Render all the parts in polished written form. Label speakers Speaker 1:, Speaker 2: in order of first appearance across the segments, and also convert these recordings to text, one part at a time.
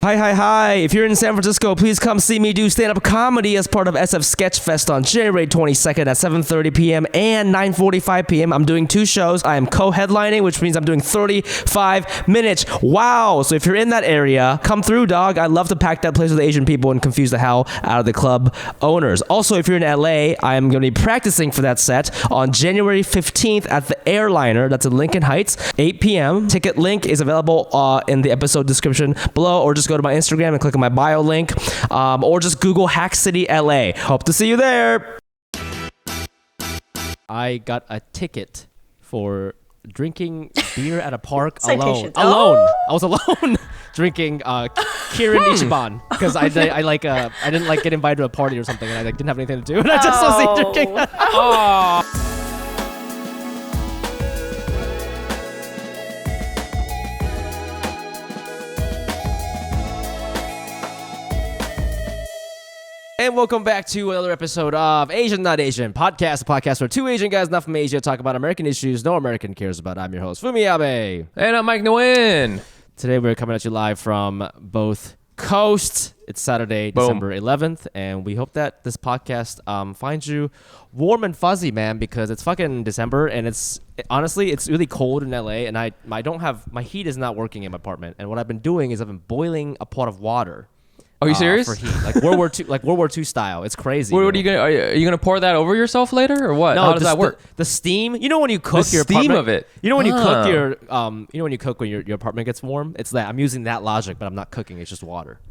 Speaker 1: Hi. If you're in San Francisco, please come see me do stand-up comedy as part of SF SKETCHFEST on January 22nd at 7:30 p.m. and 9:45 p.m. I'm doing 2 shows. I am co-headlining, which means I'm doing 35 minutes. Wow. So if you're in that area, come through, dog. I love to pack that place with Asian people and confuse the hell out of the club owners. Also, if you're in LA, I'm going to be practicing for that set on January 15th at the Airliner. That's in Lincoln Heights, 8 p.m. Ticket link is available in the episode description below, or just go to my Instagram and click on my bio link, or just Google Hack City LA. Hope to see you there. I got a ticket for drinking beer at a park alone. I was alone drinking Kirin Ichiban because I didn't get invited to a party or something, and I didn't have anything to do, and I just was drinking. And welcome back to another episode of Asian Not Asian podcast, a podcast where 2 Asian guys not from Asia talk about American issues no American cares about. I'm your host, FUMI Abe.
Speaker 2: And I'm Mike Nguyen.
Speaker 1: Today we're coming at you live from both coasts. It's Saturday, December 11th, and we hope that this podcast finds you warm and fuzzy, man, because it's fucking December, and honestly, it's really cold in LA, and I don't have, my heat is not working in my apartment, and what I've been doing is I've been boiling a pot of water.
Speaker 2: Are you serious?
Speaker 1: For heat, like World War II style. It's crazy.
Speaker 2: What are you gonna? Are you gonna pour that over yourself later, or what?
Speaker 1: No,
Speaker 2: how does that work?
Speaker 1: The steam. You know when you cook your
Speaker 2: steam
Speaker 1: apartment,
Speaker 2: of it.
Speaker 1: You know when you cook your when you cook when your apartment gets warm. It's that I'm using that logic, but I'm not cooking. It's just water.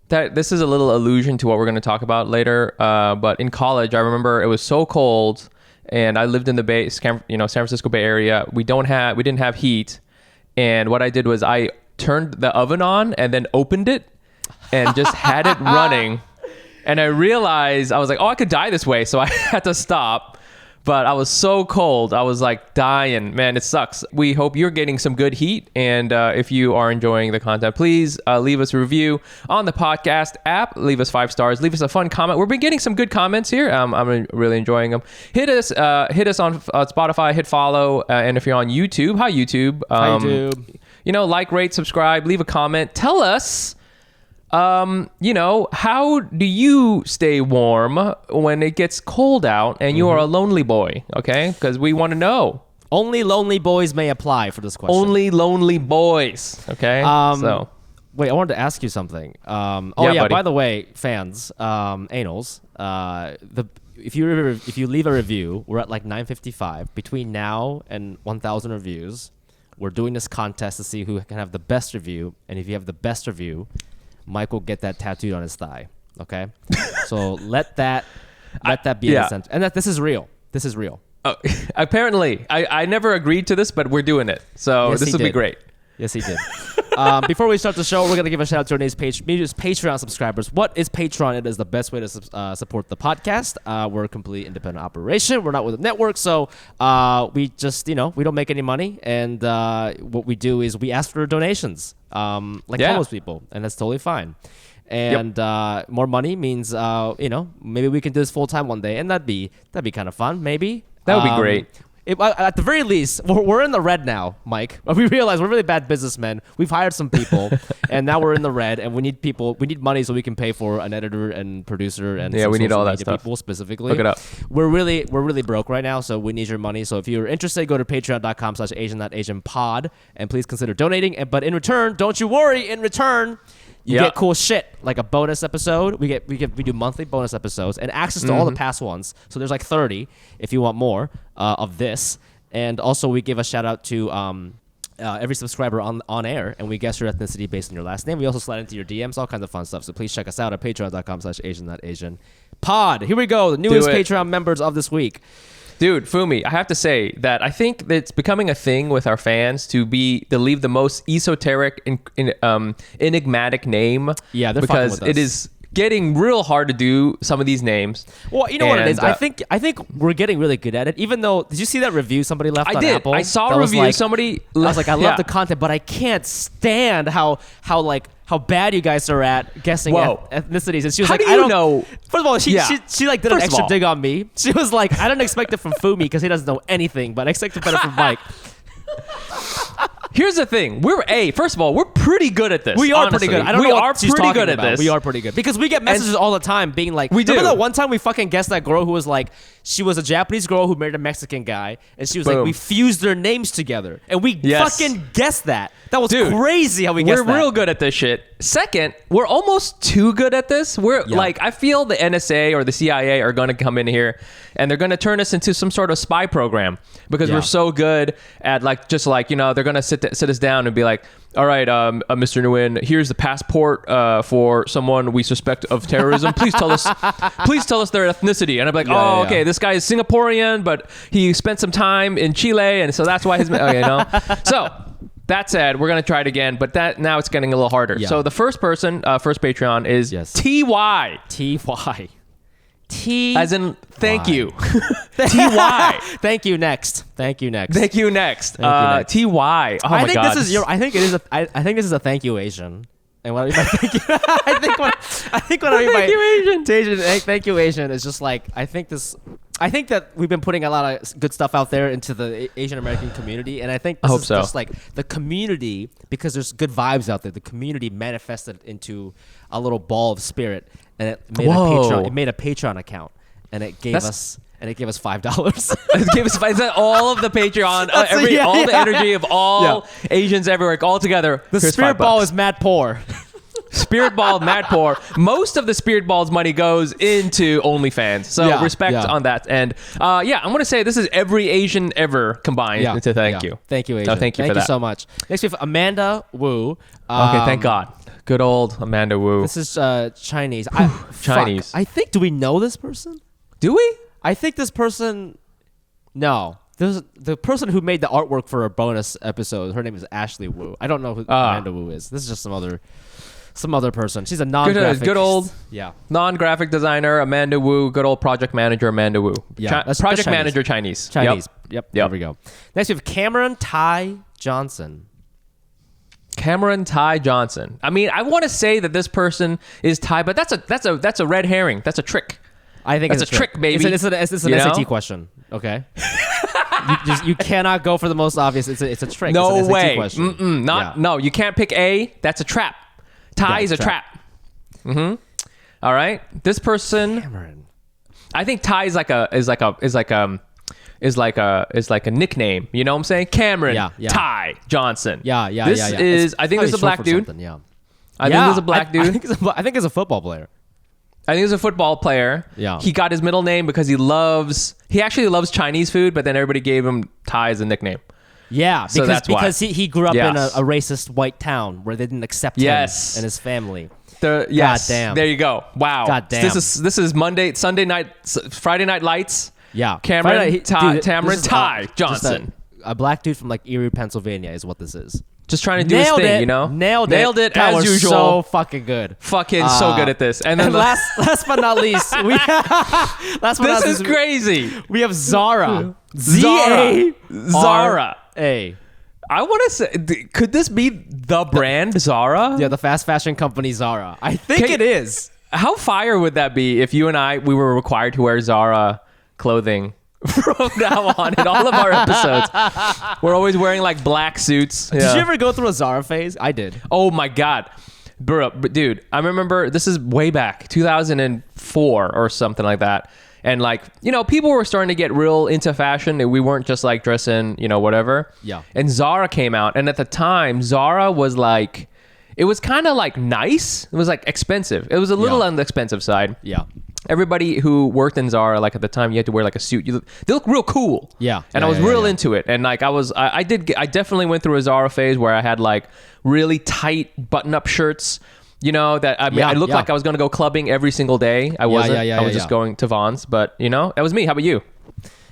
Speaker 2: This is a little allusion to what we're gonna talk about later. But in college, I remember it was so cold, and I lived in the San Francisco Bay Area. We didn't have heat, and what I did was I turned the oven on and then opened it. And just had it running, and I realized I was like, I could die this way, so I had to stop. But I was so cold, I was like dying. Man, it sucks. We hope you're getting some good heat, and if you are enjoying the content, please leave us a review on the podcast app. Leave us 5 stars. Leave us a fun comment. We've been getting some good comments here. I'm really enjoying them. Hit us on Spotify. Hit follow, and if you're on YouTube, hi YouTube.
Speaker 1: Hi YouTube.
Speaker 2: Like, rate, subscribe, leave a comment. Tell us. How do you stay warm when it gets cold out and you are a lonely boy? Okay, because we want to know.
Speaker 1: Only lonely boys may apply for this question.
Speaker 2: Only lonely boys. Okay.
Speaker 1: Wait, I wanted to ask you something.
Speaker 2: Buddy.
Speaker 1: By the way, fans, anals. If you leave a review, we're at like 955. Between now and 1,000 reviews, we're doing this contest to see who can have the best review, and if you have the best review, Mike will get that tattooed on his thigh. Okay, so let that be the sense, and that this is real. This is real.
Speaker 2: Oh, apparently, I never agreed to this, but we're doing it. So yes, this will be great.
Speaker 1: Yes, he did. Before we start the show, we're gonna give a shout out to our native Patreon subscribers. What is Patreon? It is the best way to support the podcast. We're a completely independent operation. We're not with a network, so we just we don't make any money, and what we do is we ask for donations, homeless people, and that's totally fine. And more money means maybe we can do this full time one day, and that'd be kind of fun. Maybe
Speaker 2: that would be great.
Speaker 1: At the very least, we're in the red now, Mike. We realize we're really bad businessmen. We've hired some people, and now we're in the red, and we need people. We need money so we can pay for an editor and producer and
Speaker 2: we need all that stuff.
Speaker 1: People specifically.
Speaker 2: Look it up.
Speaker 1: We're really broke right now, so we need your money. So if you're interested, go to patreon.com/AsianNotAsianPod, and please consider donating. But in return, don't you worry. In return, you get cool shit like a bonus episode. We do monthly bonus episodes and access to all the past ones. So there's like 30 if you want more of this. And also we give a shout out to every subscriber on air, and we guess your ethnicity based on your last name. We also slide into your DMs, all kinds of fun stuff. So please check us out at patreon.com/AsianNotAsianPod. Here we go, the newest Patreon members of this week.
Speaker 2: Dude, Fumi, I have to say that I think that it's becoming a thing with our fans to leave the most esoteric, enigmatic name.
Speaker 1: Yeah, they're
Speaker 2: because
Speaker 1: fucking with us.
Speaker 2: It is getting real hard to do some of these names.
Speaker 1: Well, you know what it is? I think we're getting really good at it. Even though, did you see that review somebody left on Apple?
Speaker 2: I saw a review. Somebody.
Speaker 1: I was like, I love the content, but I can't stand how bad you guys are at guessing ethnicities. And she was
Speaker 2: how
Speaker 1: like,
Speaker 2: do you know?
Speaker 1: First of all, she like did an extra dig on me. She was like, I don't expect it from Fumi because he doesn't know anything, but I expect it better from Mike.
Speaker 2: Here's the thing. First of all, we're pretty good at this.
Speaker 1: We are
Speaker 2: honestly.
Speaker 1: pretty good. I don't
Speaker 2: we
Speaker 1: know
Speaker 2: are
Speaker 1: what she's
Speaker 2: pretty
Speaker 1: talking
Speaker 2: good
Speaker 1: about.
Speaker 2: at this.
Speaker 1: We are pretty good. Because we get messages all the time being like,
Speaker 2: we do.
Speaker 1: Remember that one time we fucking guessed that girl who was like, she was a Japanese girl who married a Mexican guy, and she was like, we fused their names together. And we fucking guessed that. That was crazy how we guessed that.
Speaker 2: We're real good at this shit. Second, we're almost too good at this. We're like, I feel the NSA or the CIA are going to come in here and they're going to turn us into some sort of spy program because we're so good at like, just like, you know, they're going to sit us down and be like, all right, Mr. Nguyen, here's the passport for someone we suspect of terrorism. Please tell us their ethnicity. And I'm like, okay, this guy is Singaporean, but he spent some time in Chile, and so that's why his, okay, you know. So that said, we're gonna try it again, but now it's getting a little harder. Yeah. So the first person, first Patreon is TY.
Speaker 1: TY.
Speaker 2: As in, thank you. TY.
Speaker 1: Thank you next.
Speaker 2: Thank you next. TY. Oh my god.
Speaker 1: I think this is a thank you Asian. And what I mean by thank you, I think what I mean by thank you Asian is just like I think that we've been putting a lot of good stuff out there into the Asian American community, and I think this is just like the community, because there's good vibes out there. The community manifested into a little ball of spirit, and it made a Patreon. It made a Patreon account, and it gave us $5.
Speaker 2: It gave us all of the Patreon, all the energy of all Asians everywhere, all together.
Speaker 1: The spirit ball is mad poor.
Speaker 2: Spirit ball, mad poor. Most of the spirit ball's money goes into OnlyFans, so respect on that. And I'm gonna say this is every Asian ever combined to thank you.
Speaker 1: Thank you, Asian.
Speaker 2: So thank you for that.
Speaker 1: So much. Next we have Amanda Wu.
Speaker 2: Okay, thank God. Good old Amanda Wu.
Speaker 1: This is Chinese.
Speaker 2: Chinese.
Speaker 1: I think. Do we know this person?
Speaker 2: Do we?
Speaker 1: I think this person. No. The person who made the artwork for a bonus episode, her name is Ashley Wu. I don't know who Amanda Wu is. This is just some other person. She's a non-graphic.
Speaker 2: Good old non-graphic designer, Amanda Wu. Good old project manager, Amanda Wu.
Speaker 1: Yeah,
Speaker 2: project manager, Chinese.
Speaker 1: Yep. There we go. Next we have Cameron Ty Johnson.
Speaker 2: Cameron Ty Johnson. I mean, I want to say that this person is Ty, but that's a red herring. That's a trick.
Speaker 1: I think
Speaker 2: it's a trick, baby.
Speaker 1: It's an SAT question. Okay. you cannot go for the most obvious. It's a trick.
Speaker 2: No
Speaker 1: it's an SAT
Speaker 2: way.
Speaker 1: Question.
Speaker 2: No. You can't pick A. That's a trap. Ty is a trap. Mm-hmm. All right. This person.
Speaker 1: Cameron.
Speaker 2: I think Ty is like a nickname. You know what I'm saying? Cameron. Ty Johnson.
Speaker 1: Yeah.
Speaker 2: This is. I think this is a black dude. I think this is a black dude.
Speaker 1: I think it's a football player.
Speaker 2: I think he's a football player.
Speaker 1: Yeah.
Speaker 2: He got his middle name because he actually loves Chinese food, but then everybody gave him Ty as a nickname.
Speaker 1: Yeah,
Speaker 2: so
Speaker 1: because he grew up in a racist white town where they didn't accept him and his family.
Speaker 2: God damn. There you go. Wow.
Speaker 1: God damn.
Speaker 2: This is Sunday night, Friday Night Lights.
Speaker 1: Yeah.
Speaker 2: Cameron Ty Johnson.
Speaker 1: A black dude from like Erie, Pennsylvania is what this is.
Speaker 2: Just trying to do his thing, you know?
Speaker 1: Nailed it
Speaker 2: as
Speaker 1: was
Speaker 2: usual.
Speaker 1: So fucking good.
Speaker 2: Fucking so good at this. And then
Speaker 1: last but not least,
Speaker 2: this is crazy.
Speaker 1: We have Zara.
Speaker 2: Zara.
Speaker 1: A.
Speaker 2: I want to say, could this be the brand Zara?
Speaker 1: Yeah, the fast fashion company Zara. I think it is.
Speaker 2: How fire would that be if you and we were required to wear Zara clothing from now on in all of our episodes? We're always wearing like black suits.
Speaker 1: Did you ever go through a Zara phase? I did.
Speaker 2: Oh my God. Bro, dude, I remember this is way back, 2004 or something like that. And like, you know, people were starting to get real into fashion. And we weren't just like dressing, you know, whatever.
Speaker 1: Yeah.
Speaker 2: And Zara came out. And at the time, Zara was like, it was kind of like nice. It was like expensive. It was a little on the expensive side.
Speaker 1: Yeah.
Speaker 2: Everybody who worked in Zara, like at the time, you had to wear like a suit. They look real cool.
Speaker 1: Yeah.
Speaker 2: And I was real into it. And like I definitely went through a Zara phase where I had like really tight button-up shirts. You know, that I looked like I was going to go clubbing every single day. I wasn't. I was just going to Vons. But, you know, that was me. How about you?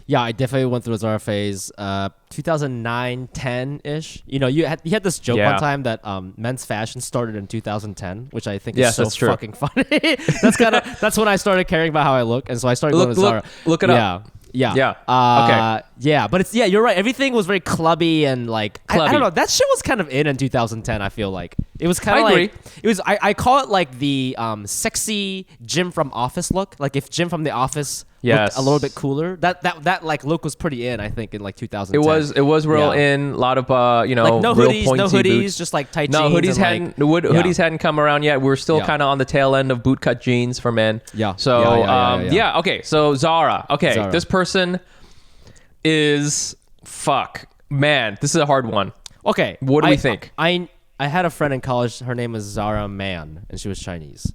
Speaker 1: Yeah, I definitely went through a Zara phase. 2009, 10-ish. You know, you had this joke one time that men's fashion started in 2010, which I think is so fucking funny. That's when I started caring about how I look. And so I started going to Zara.
Speaker 2: Look it up.
Speaker 1: Yeah.
Speaker 2: Okay.
Speaker 1: Yeah, but it's you're right. Everything was very clubby and like I don't know. That shit was kind of in 2010. I feel like it was kind of like it was. I call it like the sexy Jim from Office look. Like if Jim from The Office
Speaker 2: Yes.
Speaker 1: looked a little bit cooler. That like look was pretty in, I think, in like 2010.
Speaker 2: It was real in. A lot of
Speaker 1: like no
Speaker 2: real
Speaker 1: hoodies,
Speaker 2: pointy
Speaker 1: no hoodies,
Speaker 2: boots.
Speaker 1: just like tight
Speaker 2: No,
Speaker 1: jeans.
Speaker 2: hoodies hadn't come around yet. We're still kind of on the tail end of bootcut jeans for men.
Speaker 1: Yeah.
Speaker 2: So okay. So Zara. Okay,
Speaker 1: Zara.
Speaker 2: this person is man. This is a hard one.
Speaker 1: Okay.
Speaker 2: What do we think?
Speaker 1: I had a friend in college. Her name was Zara Man, and she was Chinese.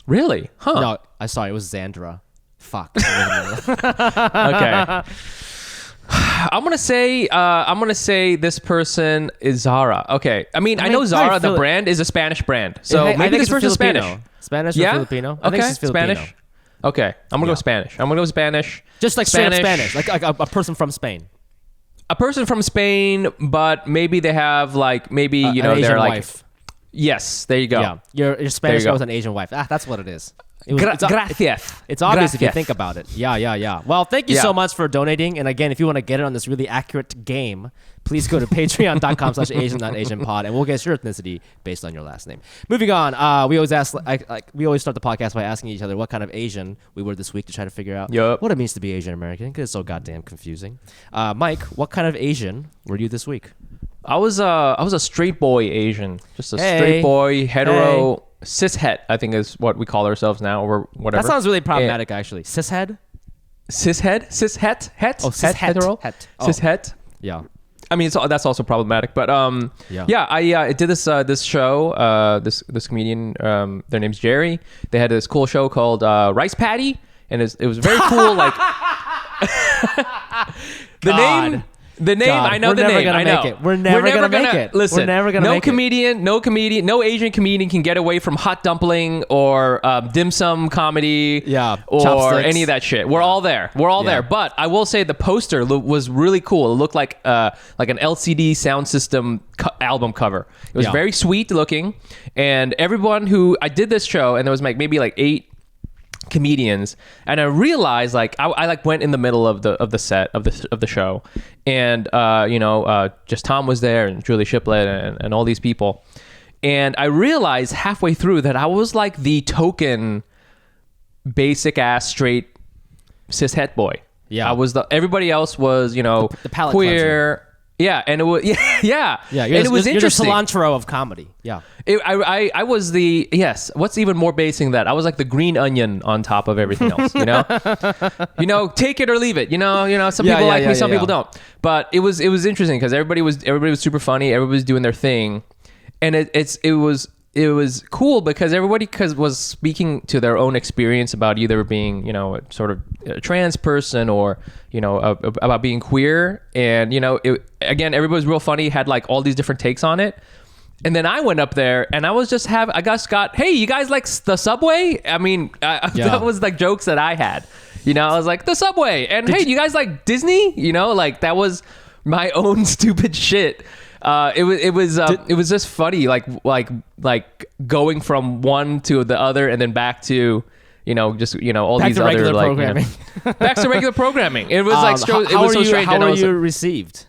Speaker 2: Really? Huh.
Speaker 1: No, I sorry, it was Zandra. Fuck.
Speaker 2: Okay. I'm gonna say this person is Zara. Okay. I mean, I know Zara, the brand, is a Spanish brand. So maybe this person's Spanish.
Speaker 1: Spanish or Filipino? I think she's Filipino.
Speaker 2: Spanish. Okay. I'm gonna go Spanish. I'm gonna go Spanish.
Speaker 1: Just like straight up Spanish. Like a person from Spain.
Speaker 2: A person from Spain, but maybe they have like they're
Speaker 1: Asian
Speaker 2: like
Speaker 1: wife.
Speaker 2: Yes, there you go.
Speaker 1: Yeah, your Spanish girl with an Asian wife. That's what it is.
Speaker 2: Gracias.
Speaker 1: It's obvious if you think about it. Yeah. Well, thank you so much for donating. And again, if you want to get it on this really accurate game, please go to patreon.com/asian.asianpod, and we'll guess your ethnicity based on your last name. Moving on, we always we always start the podcast by asking each other what kind of Asian we were this week to try to figure out what it means to be Asian American, because it's so goddamn confusing. Mike, what kind of Asian were you this week?
Speaker 2: I was a straight boy Asian, just a straight boy hetero. Cishet, I think is what we call ourselves now, or whatever.
Speaker 1: That sounds really problematic, actually. Cishet?
Speaker 2: Cishet?
Speaker 1: Oh, cishet.
Speaker 2: Hetero? Cishet?
Speaker 1: Yeah.
Speaker 2: I mean, that's also problematic, but I did this show. This comedian, their name's Jerry. They had this cool show called Rice Patty, and it was very cool. Like The name, God, I know the name. I know.
Speaker 1: We're never gonna make it.
Speaker 2: Listen,
Speaker 1: we're never gonna make
Speaker 2: it. No Asian comedian can get away from hot dumpling or dim sum comedy, or
Speaker 1: chopsticks.
Speaker 2: Any of that shit. We're all there. We're all there. But I will say the poster was really cool. It looked like an LCD sound system album cover. It was very sweet looking, and everyone who I did this show, and there was maybe 8 comedians, and I realized I went in the middle of the set of the show, and just Tom was there, and Julie Shiplett, and all these people, and I realized halfway through that I was like the token basic ass straight cishet boy. I was everybody else was the
Speaker 1: palate
Speaker 2: queer cleanser. Yeah, and it was and it was interesting.
Speaker 1: You're the cilantro of comedy. Yeah,
Speaker 2: I was the What's even more basic than that? I was like the green onion on top of everything else. Take it or leave it. Some people like me, some people don't. But it was interesting because everybody was super funny. Everybody was doing their thing, and it was cool because everybody was speaking to their own experience about either being, sort of a trans person or, about being queer. And, again, everybody was real funny, had like all these different takes on it. And then I went up there and I was just hey, you guys like the subway? I mean, that was like jokes that I had, I was like the subway, and hey, you guys like Disney? That was my own stupid shit. It was just funny, like going from one to the other and then back to, all
Speaker 1: back
Speaker 2: these
Speaker 1: to
Speaker 2: other
Speaker 1: programming.
Speaker 2: Back to regular programming. It was so strange.
Speaker 1: How were you received?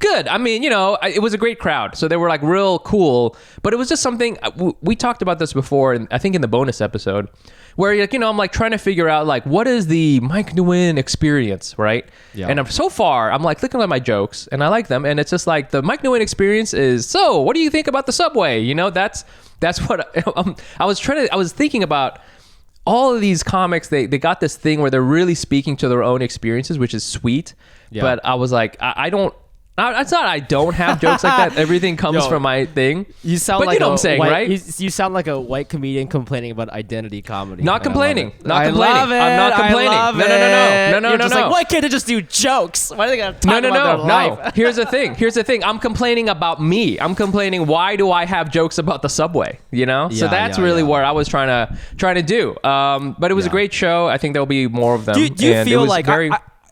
Speaker 2: Good. I mean, it was a great crowd, so they were like real cool. But it was just something we talked about this before, and I think in the bonus episode, where I'm like trying to figure out like what is the Mike Nguyen experience, right? Yeah. And so far, I'm like looking at my jokes, and I like them, and it's just like the Mike Nguyen experience is. So, what do you think about the subway? That's what I was thinking about. All of these comics, they got this thing where they're really speaking to their own experiences, which is sweet. Yeah. But I was like, I don't. It's not I don't have jokes like that. Everything comes from my thing.
Speaker 1: You sound
Speaker 2: but
Speaker 1: like
Speaker 2: you know what I'm saying, right?
Speaker 1: You sound like a white comedian complaining about identity comedy.
Speaker 2: Not complaining.
Speaker 1: Not complaining.
Speaker 2: I'm not complaining. No.
Speaker 1: You're just like, why can't they just do jokes? Why are they gotta talk about their life?
Speaker 2: No. Here's the thing. I'm complaining about me. I'm complaining. Why do I have jokes about the subway? So that's really what I was trying to do. But it was a great show. I think there'll be more of them.
Speaker 1: Do you feel like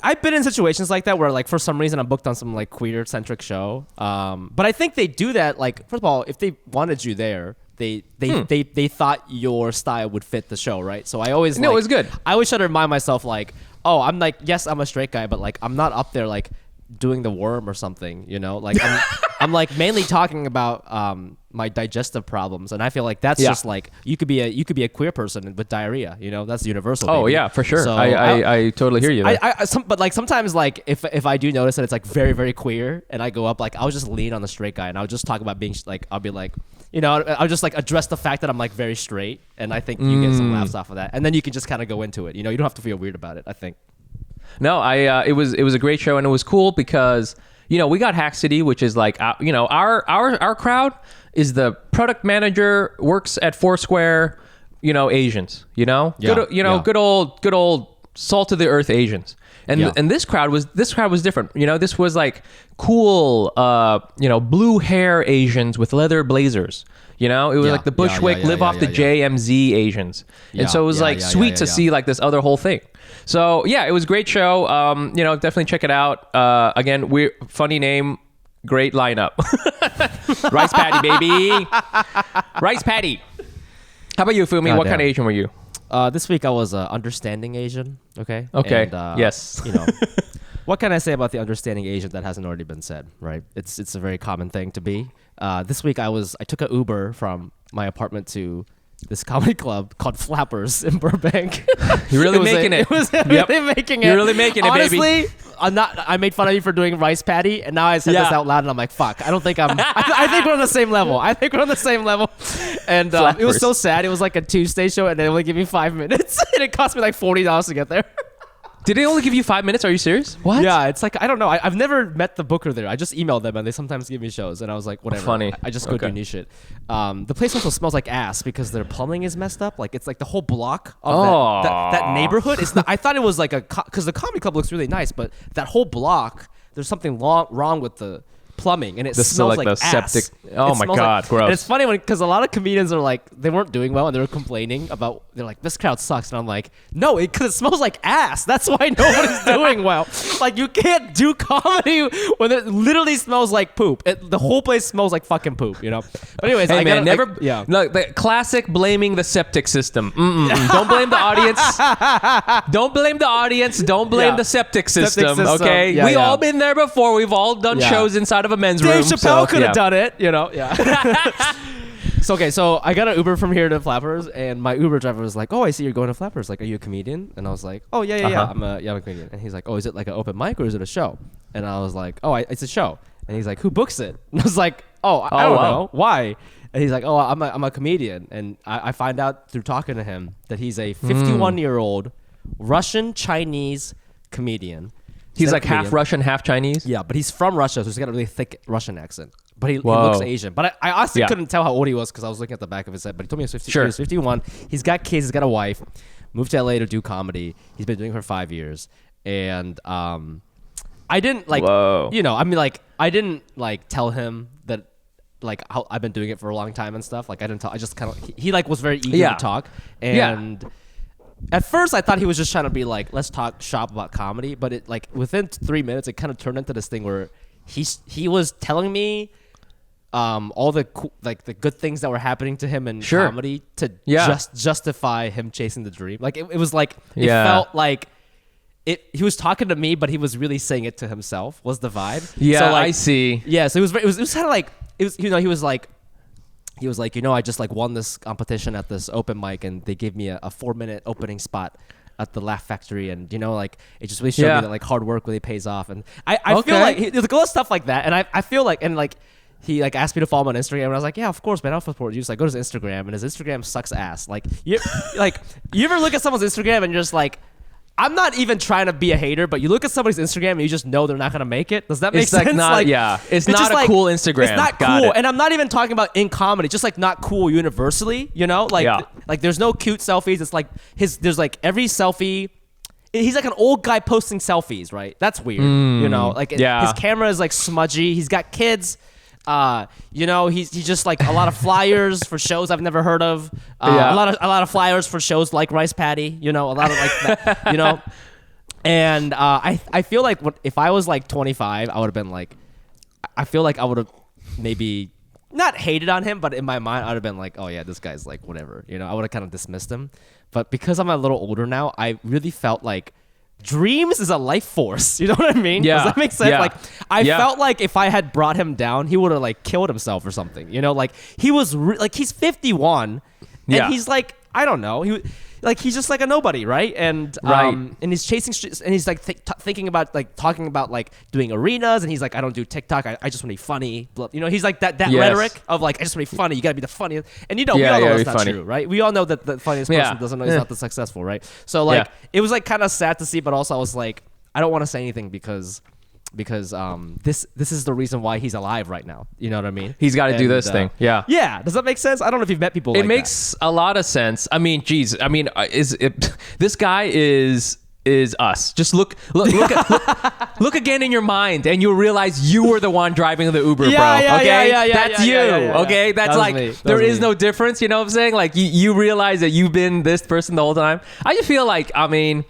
Speaker 1: I've been in situations like that where like for some reason I'm booked on some like queer centric show. But I think they do that like, first of all, if they wanted you there, they thought your style would fit the show, right? So I always
Speaker 2: it was good.
Speaker 1: I always try to remind myself like, oh, I'm like, yes, I'm a straight guy, but like I'm not up there like doing the worm or something, like I'm like mainly talking about my digestive problems, and I feel like that's just like you could be a queer person with diarrhea. You know, that's universal.
Speaker 2: Oh
Speaker 1: baby.
Speaker 2: yeah, for sure.
Speaker 1: So
Speaker 2: I totally hear you there.
Speaker 1: But like sometimes like if I do notice that it's like very very queer, and I go up like I'll just lean on the straight guy, and I'll just talk about being like I'll be like, you know, I'll just like address the fact that I'm like very straight, and I think you get some laughs off of that, and then you can just kind of go into it. You know, you don't have to feel weird about it. I think.
Speaker 2: No, it was a great show, and it was cool because you know we got Hack City, which is like you know our crowd is the product manager, works at Foursquare, you know, Asians, you know, good old salt of the earth Asians. And this crowd was different. You know, this was like cool, you know, blue hair Asians with leather blazers. You know, it was like the Bushwick live off the JMZ Asians. And so it was like sweet to see like this other whole thing. So yeah, it was a great show. You know, definitely check it out. Again, funny name, great lineup. Rice Patty, baby. Rice Patty. How about you, Fumi? What kind of Asian were you?
Speaker 1: This week I was understanding Asian. Okay.
Speaker 2: Okay.
Speaker 1: And,
Speaker 2: yes.
Speaker 1: You know, what can I say about the understanding Asian that hasn't already been said? Right. It's a very common thing to be. This week I took an Uber from my apartment to this comedy club called Flappers in Burbank.
Speaker 2: You're really making it.
Speaker 1: It was really making it.
Speaker 2: You're really making it,
Speaker 1: honestly,
Speaker 2: baby.
Speaker 1: I made fun of you for doing rice patty, and now I said this out loud, and I'm like, fuck. I don't think I think we're on the same level. And it was so sad. It was like a Tuesday show, and they only give me 5 minutes, and it cost me like $40 to get there.
Speaker 2: Did they only give you 5 minutes? Are you serious? What?
Speaker 1: Yeah, it's like, I don't know. I've never met the booker there. I just emailed them, and they sometimes give me shows, and I was like, whatever.
Speaker 2: Funny.
Speaker 1: I just go do new shit. The place also smells like ass because their plumbing is messed up. Like, it's like the whole block of that neighborhood. It's not, I thought it was like because the comedy club looks really nice, but that whole block, there's something wrong with the plumbing, and it smells like
Speaker 2: the
Speaker 1: ass.
Speaker 2: septic. Oh my god, gross.
Speaker 1: And it's funny because a lot of comedians are like, they weren't doing well, and they were complaining about, they're like, this crowd sucks, and I'm like, no, because it smells like ass. That's why nobody's doing well. Like, you can't do comedy when it literally smells like poop. The whole place smells like fucking poop, you know. But anyways,
Speaker 2: hey man, look, the classic blaming the septic system. Don't blame the audience. Don't blame the audience. Don't blame the septic system. Okay, we all been there before. We've all done shows inside of a men's room.
Speaker 1: Dave Chappelle could have done it, you know. So I got an Uber from here to Flappers, and my Uber driver was like, "Oh, I see you're going to Flappers. Like, are you a comedian?" And I was like, "Oh yeah. I'm a comedian." And he's like, "Oh, is it like an open mic or is it a show?" And I was like, "Oh, it's a show." And he's like, "Who books it?" And I was like, "Oh, I don't know. Why?" And he's like, "Oh, I'm a comedian." And I find out through talking to him that he's a 51-year-old Russian Chinese comedian.
Speaker 2: He's like half Russian, half Chinese?
Speaker 1: Yeah, but he's from Russia, so he's got a really thick Russian accent. But he looks Asian. But I honestly couldn't tell how old he was because I was looking at the back of his head. But he told me he was 51. He's got kids. He's got a wife. Moved to LA to do comedy. He's been doing it for 5 years. And I didn't like, you know, I mean, like, I didn't like tell him that like how I've been doing it for a long time and stuff. Like, I didn't tell. I just kind of, he like was very eager to talk. And at first, I thought he was just trying to be like, let's talk shop about comedy. But it like within 3 minutes, it kind of turned into this thing where he was telling me all the the good things that were happening to him in comedy to just justify him chasing the dream. Like it was like it felt like he was talking to me, but he was really saying it to himself. Was the vibe?
Speaker 2: Yeah,
Speaker 1: so, like,
Speaker 2: I see.
Speaker 1: Yeah, so it was kind of like it was. You know, he was like, you know, I just like won this competition at this open mic, and they gave me a 4-minute opening spot at the Laugh Factory, and you know, like it just really showed me that like hard work really pays off. And I feel like there's like a lot of stuff like that, and I feel like he like asked me to follow him on Instagram, and I was like, yeah, of course, man, I'll support you. Just like go to his Instagram, and his Instagram sucks ass. Like you ever look at someone's Instagram and you're just like, I'm not even trying to be a hater, but you look at somebody's Instagram and you just know they're not gonna make it. Does that make sense?
Speaker 2: It's not a cool Instagram.
Speaker 1: It's not cool, and I'm not even talking about in comedy. Just like not cool universally, you know? Like there's no cute selfies. It's like there's like every selfie. He's like an old guy posting selfies, right? That's weird, you know? Like his camera is like smudgy. He's got kids. You know, he's just like a lot of flyers for shows I've never heard of. A lot of flyers for shows like Rice Patty. You know, a lot of like that. You know, and I feel like if I was like 25, I would have been like, I feel like I would have maybe not hated on him, but in my mind, I'd have been like, oh yeah, this guy's like whatever. You know, I would have kind of dismissed him. But because I'm a little older now, I really felt like dreams is a life force. You know what I mean?
Speaker 2: Yeah.
Speaker 1: Does that make sense?
Speaker 2: Yeah.
Speaker 1: Like, I
Speaker 2: Yeah.
Speaker 1: felt like if I had brought him down, he would have like killed himself or something. You know, like he was like he's 51, and
Speaker 2: Yeah.
Speaker 1: he's like, I don't know, he's just like a nobody, right? And
Speaker 2: Right.
Speaker 1: and he's chasing and he's like thinking about like talking about like doing arenas, and he's like, I don't do TikTok, I just want to be funny. You know, he's like that
Speaker 2: Yes.
Speaker 1: rhetoric of like, I just want to be funny. You got to be the funniest, and you know, we
Speaker 2: Yeah,
Speaker 1: all know
Speaker 2: yeah,
Speaker 1: that's
Speaker 2: be
Speaker 1: not
Speaker 2: funny.
Speaker 1: true, right? We all know that the funniest person
Speaker 2: Yeah.
Speaker 1: doesn't know is not the successful, right? So like,
Speaker 2: Yeah.
Speaker 1: it was like kind of sad to see, but also I was like, I don't want to say anything because this is the reason why he's alive right now. You know what I mean?
Speaker 2: He's got to do
Speaker 1: And,
Speaker 2: this thing. Yeah.
Speaker 1: Yeah. Does that make sense? I don't know if you've met people.
Speaker 2: It
Speaker 1: like
Speaker 2: makes a lot of sense. I mean, geez. I mean, this guy is us. Just look again in your mind, and you'll realize you were the one driving the Uber,
Speaker 1: Yeah,
Speaker 2: bro.
Speaker 1: yeah,
Speaker 2: Okay,
Speaker 1: yeah,
Speaker 2: that's you.
Speaker 1: yeah.
Speaker 2: Okay, that's
Speaker 1: That was
Speaker 2: like
Speaker 1: me. That
Speaker 2: there
Speaker 1: was
Speaker 2: is
Speaker 1: me.
Speaker 2: no difference. You know what I'm saying? Like you realize that you've been this person the whole time. I just feel like, I mean,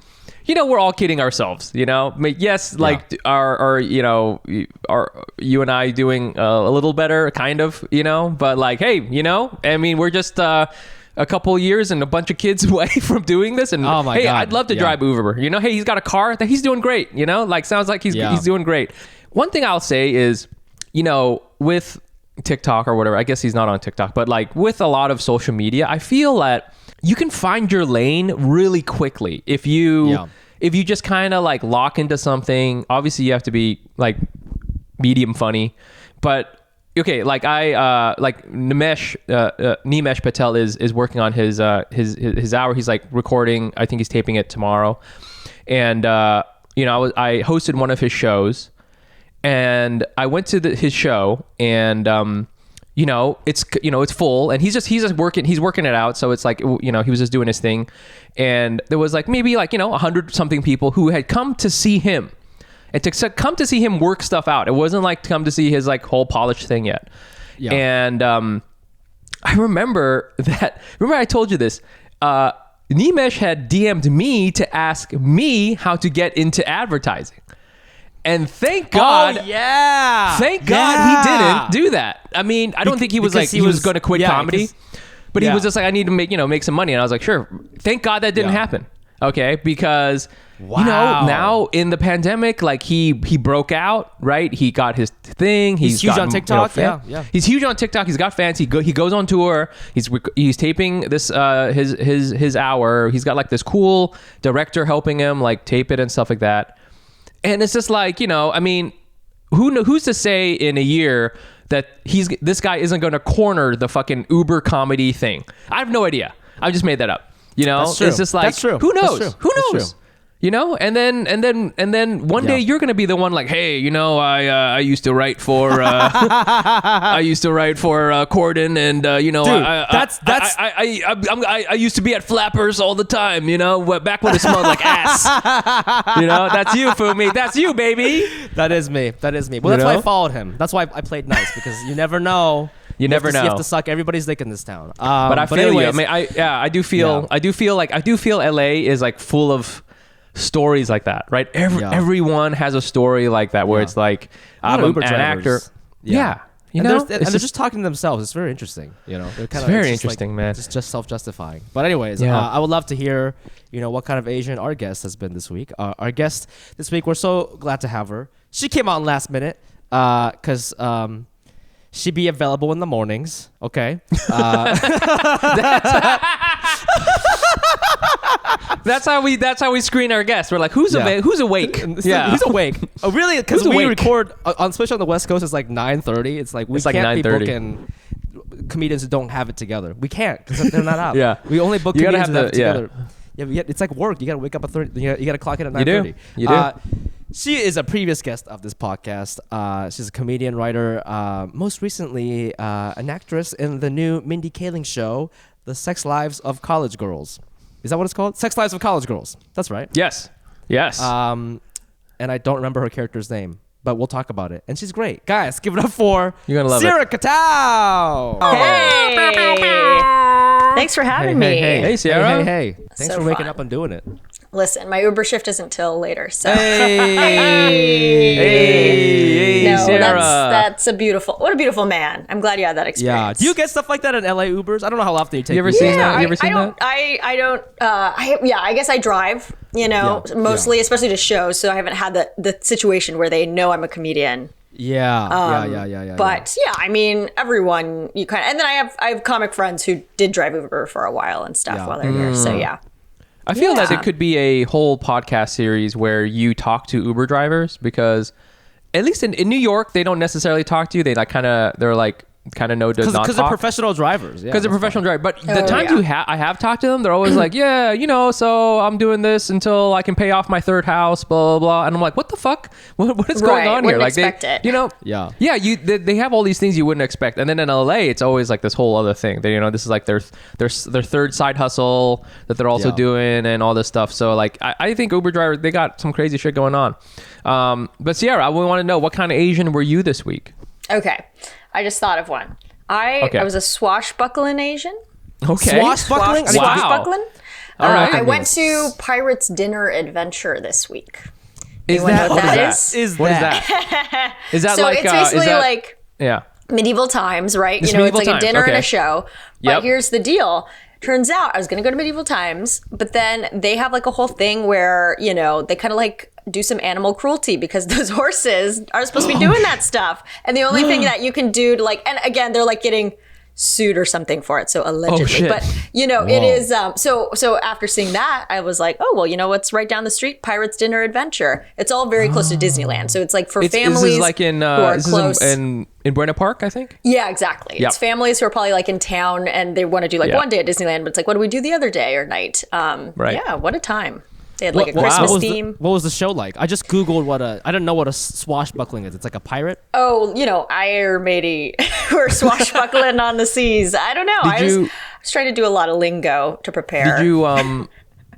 Speaker 2: you know, we're all kidding ourselves, you know? I mean, yes, like are you know, are you and I doing a little better, kind of, you know? But like, hey, you know, I mean, we're just a couple years and a bunch of kids away from doing this. And
Speaker 1: Oh my
Speaker 2: hey,
Speaker 1: God.
Speaker 2: I'd love to
Speaker 1: Yeah.
Speaker 2: drive Uber. You know, hey, he's got a car that he's doing great, you know? Like, sounds like he's doing great. One thing I'll say is, you know, with TikTok or whatever, I guess he's not on TikTok, but like with a lot of social media, I feel that you can find your lane really quickly if you just kind of like lock into something. Obviously you have to be like medium funny, but okay, like Nimesh Patel is working on his hour. He's like recording, I think he's taping it tomorrow. And you know, I hosted one of his shows, and I went to his show, and you know, it's full, and he's just working it out. So it's like, you know, he was just doing his thing, and there was like maybe like, you know, 100 something people who had come to see him, and to come to see him work stuff out. It wasn't like to come to see his like whole polished thing yet. Yeah. And I remember I told you this. Nimesh had DM'd me to ask me how to get into advertising. And thank God, thank God he didn't do that. I mean, I don't think he was like, he was going to quit comedy, but he was just like, I need to make some money. And I was like, sure. Thank God that didn't happen. Okay. Because, you know, now in the pandemic, like he broke out, right? He got his thing.
Speaker 1: He's huge on TikTok.
Speaker 2: He's huge on TikTok. He's got fans. He goes on tour. He's taping this, his hour. He's got like this cool director helping him like tape it and stuff like that. And it's just like, you know, I mean, who's to say in a year that this guy isn't going to corner the fucking Uber comedy thing? I have no idea. I just made that up. You know,
Speaker 1: That's true.
Speaker 2: It's just like,
Speaker 1: That's true.
Speaker 2: Who knows?
Speaker 1: That's true.
Speaker 2: Who
Speaker 1: That's
Speaker 2: knows?
Speaker 1: true.
Speaker 2: You know, and then one day you're gonna be the one like, hey, you know, I used to write for Corden, and you know,
Speaker 1: Dude,
Speaker 2: I used to be at Flappers all the time, you know, back when it smelled like ass. You know, that's you, FUMI. That's you, baby.
Speaker 1: That is me. Well, that's why I followed him. That's why I played nice, because you never know. You never know. You have to suck everybody's dick in this town.
Speaker 2: But I feel you. I mean, I do feel LA is like full of stories like that, right? Everyone has a story like that where it's like, I'm an actor. Yeah. You know,
Speaker 1: they're just talking to themselves. It's very interesting. You know,
Speaker 2: it's very interesting, man.
Speaker 1: It's just self-justifying. But anyways, I would love to hear, you know, what kind of Asian our guest has been this week. Our guest this week, we're so glad to have her. She came on last minute because she'd be available in the mornings. Okay. That's how we screen our guests. We're like, who's awake? Who's awake? Oh, really? Because we record especially on the West Coast. It's like 9:30. It's like we can't be booking comedians who don't have it together. We can't because they're not out. We only book comedians who have it together. Yeah, it's like work. You gotta wake up at 30. You gotta clock in at 9:30.
Speaker 2: You do.
Speaker 1: She is a previous guest of this podcast. She's a comedian, writer, most recently an actress in the new Mindy Kaling show, The Sex Lives of College Girls. Is that what it's called? Sex Lives of College Girls. That's right.
Speaker 2: Yes.
Speaker 1: And I don't remember her character's name, but we'll talk about it. And she's great. Guys, give it up for
Speaker 2: You're gonna love
Speaker 1: Sarah Katow.
Speaker 3: Hey! Thanks for having me.
Speaker 2: Hey, Sarah.
Speaker 1: Hey. Thanks
Speaker 3: So
Speaker 1: for waking
Speaker 3: fun.
Speaker 1: up and doing it.
Speaker 3: Listen, my Uber shift isn't till later, so.
Speaker 2: Hey,
Speaker 3: No,
Speaker 2: Sarah.
Speaker 3: that's a beautiful man. I'm glad you had that
Speaker 1: Yeah.
Speaker 3: experience.
Speaker 1: Do you get stuff like that in LA Ubers? I don't know how often you take.
Speaker 2: You ever
Speaker 1: Ubers.
Speaker 2: seen that? You ever seen that?
Speaker 3: I guess I drive, mostly, especially to shows. So I haven't had the situation where they know I'm a comedian.
Speaker 1: Yeah.
Speaker 3: But yeah, I mean, everyone you kind of, and then I have comic friends who did drive Uber for a while and stuff while they're here. So yeah.
Speaker 2: I feel that it could be a whole podcast series where you talk to Uber drivers, because at least in New York, they don't necessarily talk to you. They know to not talk.
Speaker 1: Because they're professional drivers.
Speaker 2: Because they're professional drivers. But the times I have talked to them, they're always like, yeah, so I'm doing this until I can pay off my third house, blah, blah, blah. And I'm like, what the fuck? What is going on here?
Speaker 3: Wouldn't
Speaker 2: Like
Speaker 3: expect it.
Speaker 1: Yeah.
Speaker 2: They have all these things you wouldn't expect. And then in LA, it's always like this whole other thing. This is like their third side hustle that they're also doing and all this stuff. So like, I think Uber drivers, they got some crazy shit going on. But Sierra, we want to know, what kind of Asian were you this week?
Speaker 3: Okay. I just thought of one. I was a swashbuckling Asian.
Speaker 2: Okay.
Speaker 1: Swashbuckling?
Speaker 2: Wow.
Speaker 3: Swashbuckling.
Speaker 2: All right.
Speaker 3: I went to Pirates Dinner Adventure this week.
Speaker 2: Is
Speaker 3: You wanna know
Speaker 2: what
Speaker 3: what that
Speaker 2: is
Speaker 3: is?
Speaker 2: that? What is that? Is that
Speaker 3: So
Speaker 2: like
Speaker 3: it's basically
Speaker 2: like
Speaker 3: like medieval times, right?
Speaker 2: It's
Speaker 3: It's
Speaker 2: medieval
Speaker 3: like a
Speaker 2: times,
Speaker 3: dinner and
Speaker 2: okay.
Speaker 3: a show.
Speaker 2: Yep.
Speaker 3: But here's the deal. Turns out I was going to go to medieval times, but then they have like a whole thing where, they kind of like do some animal cruelty because those horses are supposed to be doing that stuff. And the only thing that you can do to and again, they're like getting sued or something for it. So allegedly,
Speaker 2: shit.
Speaker 3: but it is, so after seeing that, I was like, oh, well, what's right down the street? Pirates Dinner Adventure. It's all very close to Disneyland. So it's like for families
Speaker 2: this is like in,
Speaker 3: who are
Speaker 2: this is
Speaker 3: close.
Speaker 2: in Buena Park, I think.
Speaker 3: Yeah, exactly.
Speaker 2: Yep.
Speaker 3: It's families who are probably like in town and they want to do like one day at Disneyland, but it's like, what do we do the other day or night?
Speaker 2: Right.
Speaker 3: Yeah, what a time. They had like a Christmas theme.
Speaker 1: What was the show like? I just Googled I don't know what a swashbuckling is. It's like a pirate?
Speaker 3: Oh, Ire matey or swashbuckling on the seas. I don't know. I was trying to do a lot of lingo to prepare.
Speaker 2: Did you,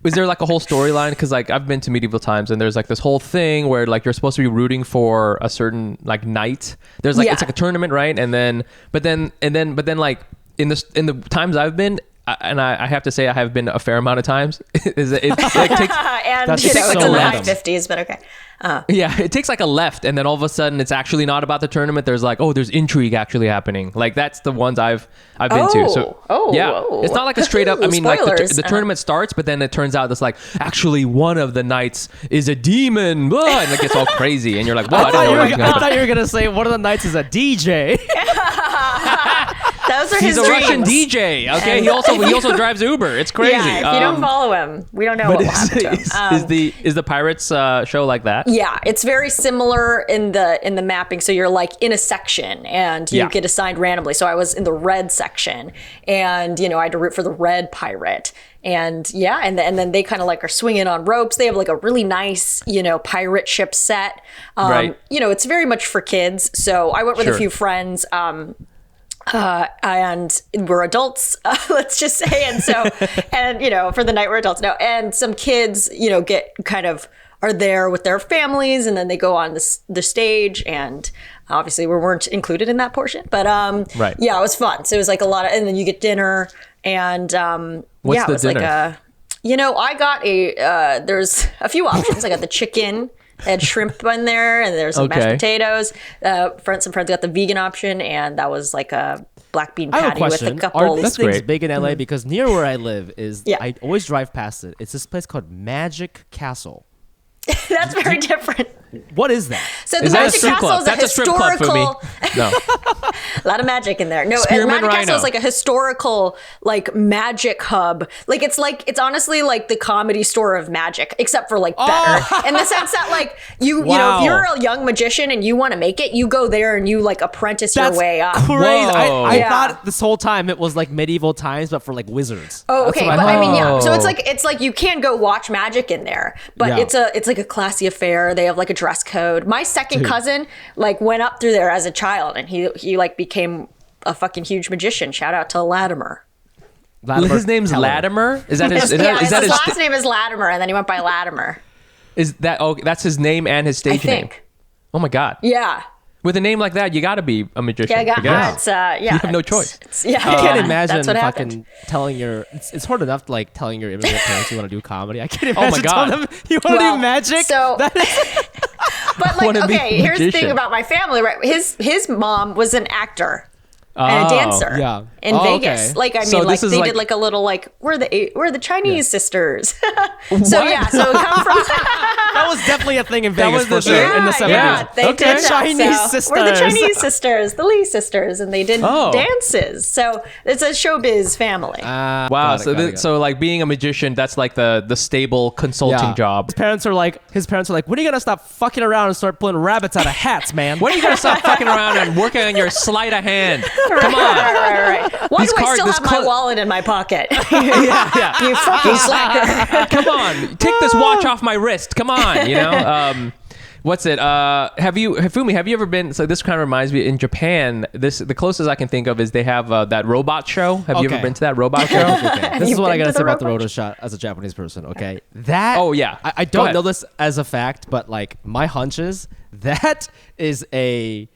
Speaker 2: was there like a whole storyline? Because like I've been to medieval times and there's like this whole thing where like you're supposed to be rooting for a certain like knight. There's like, it's like a tournament, right? And then like in the times I've been, and I have to say I have been a fair amount of times. It takes,
Speaker 3: and
Speaker 1: That's
Speaker 3: it's
Speaker 1: so
Speaker 3: in the high
Speaker 1: random.
Speaker 3: 50s, but okay.
Speaker 2: yeah, it takes like a left, and then all of a sudden it's actually not about the tournament. There's like, there's intrigue actually happening. Like that's the ones I've been to. So it's not like a straight up. I mean, like
Speaker 3: Spoilers.
Speaker 2: the tournament starts, but then it turns out that's like actually one of the knights is a demon, blah, and it gets all crazy, and you're like, I
Speaker 1: thought you were gonna say one of the knights is a DJ.
Speaker 3: Those are
Speaker 2: He's
Speaker 3: his
Speaker 2: a
Speaker 3: dreams.
Speaker 2: Russian DJ. Okay, he also drives Uber. It's crazy.
Speaker 3: Yeah, if you don't follow him, we don't know what will happen to him.
Speaker 2: Is the Pirates show like that?
Speaker 3: Yeah, it's very similar in the mapping. So you're like in a section and you get assigned randomly. So I was in the red section and, I had to root for the red pirate. And and then they kind of like are swinging on ropes. They have like a really nice, pirate ship set.
Speaker 2: Right.
Speaker 3: It's very much for kids. So I went with a few friends. And we're adults, let's just say. And so, and, for the night we're adults now. And some kids, get kind of are there with their families and then they go on the stage and obviously we weren't included in that portion. But
Speaker 2: right.
Speaker 3: Yeah, it was fun. So it was like a lot of, and then you get dinner and
Speaker 2: What's the
Speaker 3: it was
Speaker 2: dinner?
Speaker 3: I got there's a few options. I got the chicken. They had shrimp in there, and there's some mashed potatoes. Some friends got the vegan option, and that was like a black bean
Speaker 1: I have a
Speaker 3: patty with a
Speaker 1: question.
Speaker 3: couple.
Speaker 1: Are these
Speaker 2: That's
Speaker 1: things
Speaker 2: great.
Speaker 1: big in LA? Because near where I live is,
Speaker 3: Yeah.
Speaker 1: I always drive past it. It's this place called Magic Castle.
Speaker 3: That's very different.
Speaker 1: What is that?
Speaker 3: So the
Speaker 2: Is that a
Speaker 3: Magic
Speaker 2: strip
Speaker 3: Castle
Speaker 2: club?
Speaker 3: is a
Speaker 2: That's a strip club for me.
Speaker 3: historical.
Speaker 2: No.
Speaker 3: A lot of magic in there. No,
Speaker 2: Spearmint
Speaker 3: Magic Castle
Speaker 2: Rhino.
Speaker 3: is like a historical, like magic hub. Like it's honestly like the Comedy Store of magic, except for like better in the sense that like you know if you're a young magician and you want to make it, you go there and you like apprentice
Speaker 1: That's
Speaker 3: your way up.
Speaker 1: crazy.
Speaker 2: Whoa.
Speaker 1: I
Speaker 3: Yeah.
Speaker 1: thought this whole time it was like medieval times, but for like wizards.
Speaker 3: Oh,
Speaker 1: That's
Speaker 3: okay.
Speaker 1: what
Speaker 3: But I mean, yeah. So
Speaker 2: Oh.
Speaker 3: it's like you can go watch magic in there, but
Speaker 1: Yeah.
Speaker 3: it's like a classy affair. They have like a dress code. My second cousin like went up through there as a child, and he like became a fucking huge magician. Shout out to Latimer.
Speaker 2: His name's Latimer. Is that his? Is
Speaker 3: His
Speaker 2: that his?
Speaker 3: last name is Latimer, and then he went by Latimer.
Speaker 2: Is that? Oh, that's his name and his
Speaker 3: I
Speaker 2: stage name.
Speaker 3: think.
Speaker 2: Oh my god.
Speaker 3: Yeah.
Speaker 2: With a name like that, you got to be a magician.
Speaker 3: Yeah,
Speaker 2: I guess.
Speaker 3: yeah.
Speaker 2: You have no choice.
Speaker 3: Yeah,
Speaker 1: I can't imagine
Speaker 3: that's what
Speaker 1: fucking
Speaker 3: happened.
Speaker 1: telling your. It's hard enough to like telling your immigrant parents you want to do comedy. I can't imagine
Speaker 2: Oh my God.
Speaker 1: telling them you want to
Speaker 3: Well,
Speaker 1: do magic.
Speaker 3: so-
Speaker 1: That is-
Speaker 3: But like,
Speaker 2: wanna be
Speaker 3: okay,
Speaker 2: a
Speaker 3: here's the
Speaker 2: magician.
Speaker 3: thing about my family, right? His mom was an actor and a dancer
Speaker 1: yeah.
Speaker 3: in
Speaker 1: Oh,
Speaker 3: Vegas.
Speaker 1: okay.
Speaker 3: Like, I
Speaker 2: So
Speaker 3: mean, like
Speaker 2: this is
Speaker 3: they
Speaker 2: like-
Speaker 3: did like a little like we're the Chinese sisters. So yeah, so it come from
Speaker 1: that was definitely a thing in
Speaker 2: That
Speaker 1: Vegas
Speaker 2: was the
Speaker 1: for sure
Speaker 2: thing.
Speaker 1: in the 70s.
Speaker 3: Yeah, they
Speaker 1: Okay.
Speaker 3: did that.
Speaker 1: Chinese
Speaker 3: So
Speaker 1: sisters.
Speaker 3: We're the Chinese sisters, the Lee sisters, and they did
Speaker 2: Oh.
Speaker 3: dances. So it's a showbiz family.
Speaker 2: Wow.
Speaker 1: Got it, got it.
Speaker 2: So like being a magician, that's like the stable consulting job.
Speaker 1: His parents are like, when are you gonna stop fucking around and start pulling rabbits out of hats, man?
Speaker 2: When are you gonna stop fucking around and working on your sleight of hand? Come on.
Speaker 3: Right. Why
Speaker 2: These
Speaker 3: do I
Speaker 2: cards-
Speaker 3: still
Speaker 2: this
Speaker 3: have my
Speaker 2: col-
Speaker 3: wallet in my pocket?
Speaker 2: Yeah.
Speaker 3: You fucking slacker.
Speaker 2: Come on, take this watch off my wrist. Come on, you know. What's it? FUMI, have you ever been? So this kind of reminds me. In Japan, the closest I can think of is they have that robot show. Have you ever
Speaker 1: Okay.
Speaker 2: been to that robot show?
Speaker 1: Okay. This
Speaker 3: you
Speaker 1: is what I
Speaker 3: been
Speaker 1: gotta
Speaker 3: to
Speaker 1: say
Speaker 3: the
Speaker 1: about the
Speaker 3: robot
Speaker 1: roto shot as a Japanese person. Okay, that.
Speaker 2: Oh, yeah.
Speaker 1: I
Speaker 2: Go
Speaker 1: don't
Speaker 2: ahead.
Speaker 1: know this as a fact, but like my hunch is that is a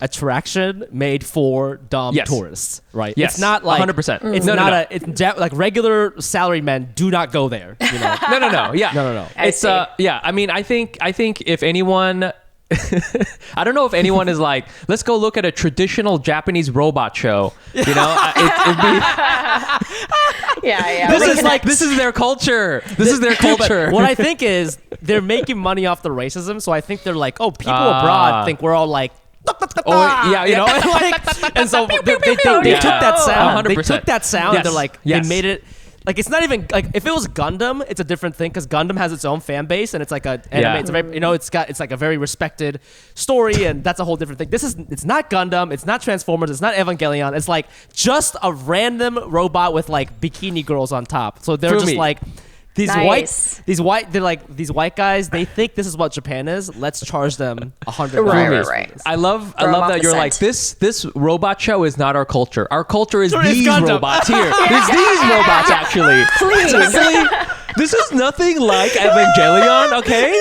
Speaker 1: attraction made for dumb
Speaker 2: Yes.
Speaker 1: tourists, right?
Speaker 2: Yes,
Speaker 1: It's not like
Speaker 2: 100%.
Speaker 1: It's
Speaker 2: No, no,
Speaker 1: not
Speaker 2: no.
Speaker 1: a. It's like regular salaried men do not go there. You know.
Speaker 2: No. Yeah.
Speaker 1: No.
Speaker 3: I
Speaker 2: It's
Speaker 3: see.
Speaker 2: yeah. I mean, I think if anyone. I don't know if anyone is like, let's go look at a traditional Japanese robot show. You know, it'd be.
Speaker 3: Yeah.
Speaker 2: This is their culture. This is their
Speaker 1: But
Speaker 2: culture.
Speaker 1: what I think is they're making money off the racism, so I think they're like, oh, people
Speaker 2: Ah.
Speaker 1: abroad think we're all like.
Speaker 2: Oh, yeah,
Speaker 1: you know, and, and so they took that sound. They
Speaker 2: 100%.
Speaker 1: took that sound.
Speaker 2: Yes,
Speaker 1: And they're like,
Speaker 2: yes.
Speaker 1: they made it. Like it's not even like if it was Gundam, it's a different thing because Gundam has its own fan base and it's like a anime.
Speaker 2: Yeah.
Speaker 1: It's a very, it's like a very respected story and that's a whole different thing. It's not Gundam, it's not Transformers, it's not Evangelion. It's like just a random robot with like bikini girls on top. So they're just
Speaker 2: Fumi.
Speaker 1: like. These
Speaker 3: Nice.
Speaker 1: these white guys. They think this is what Japan is. Let's charge them $100.
Speaker 3: Right.
Speaker 2: I love
Speaker 3: Throw 'em off
Speaker 2: that
Speaker 3: the
Speaker 2: you're
Speaker 3: scent.
Speaker 2: like this robot show is not our culture. Our culture is
Speaker 1: It's
Speaker 2: these
Speaker 1: Gundam.
Speaker 2: robots here. It's these robots actually.
Speaker 3: Please.
Speaker 2: This is nothing like Evangelion, okay?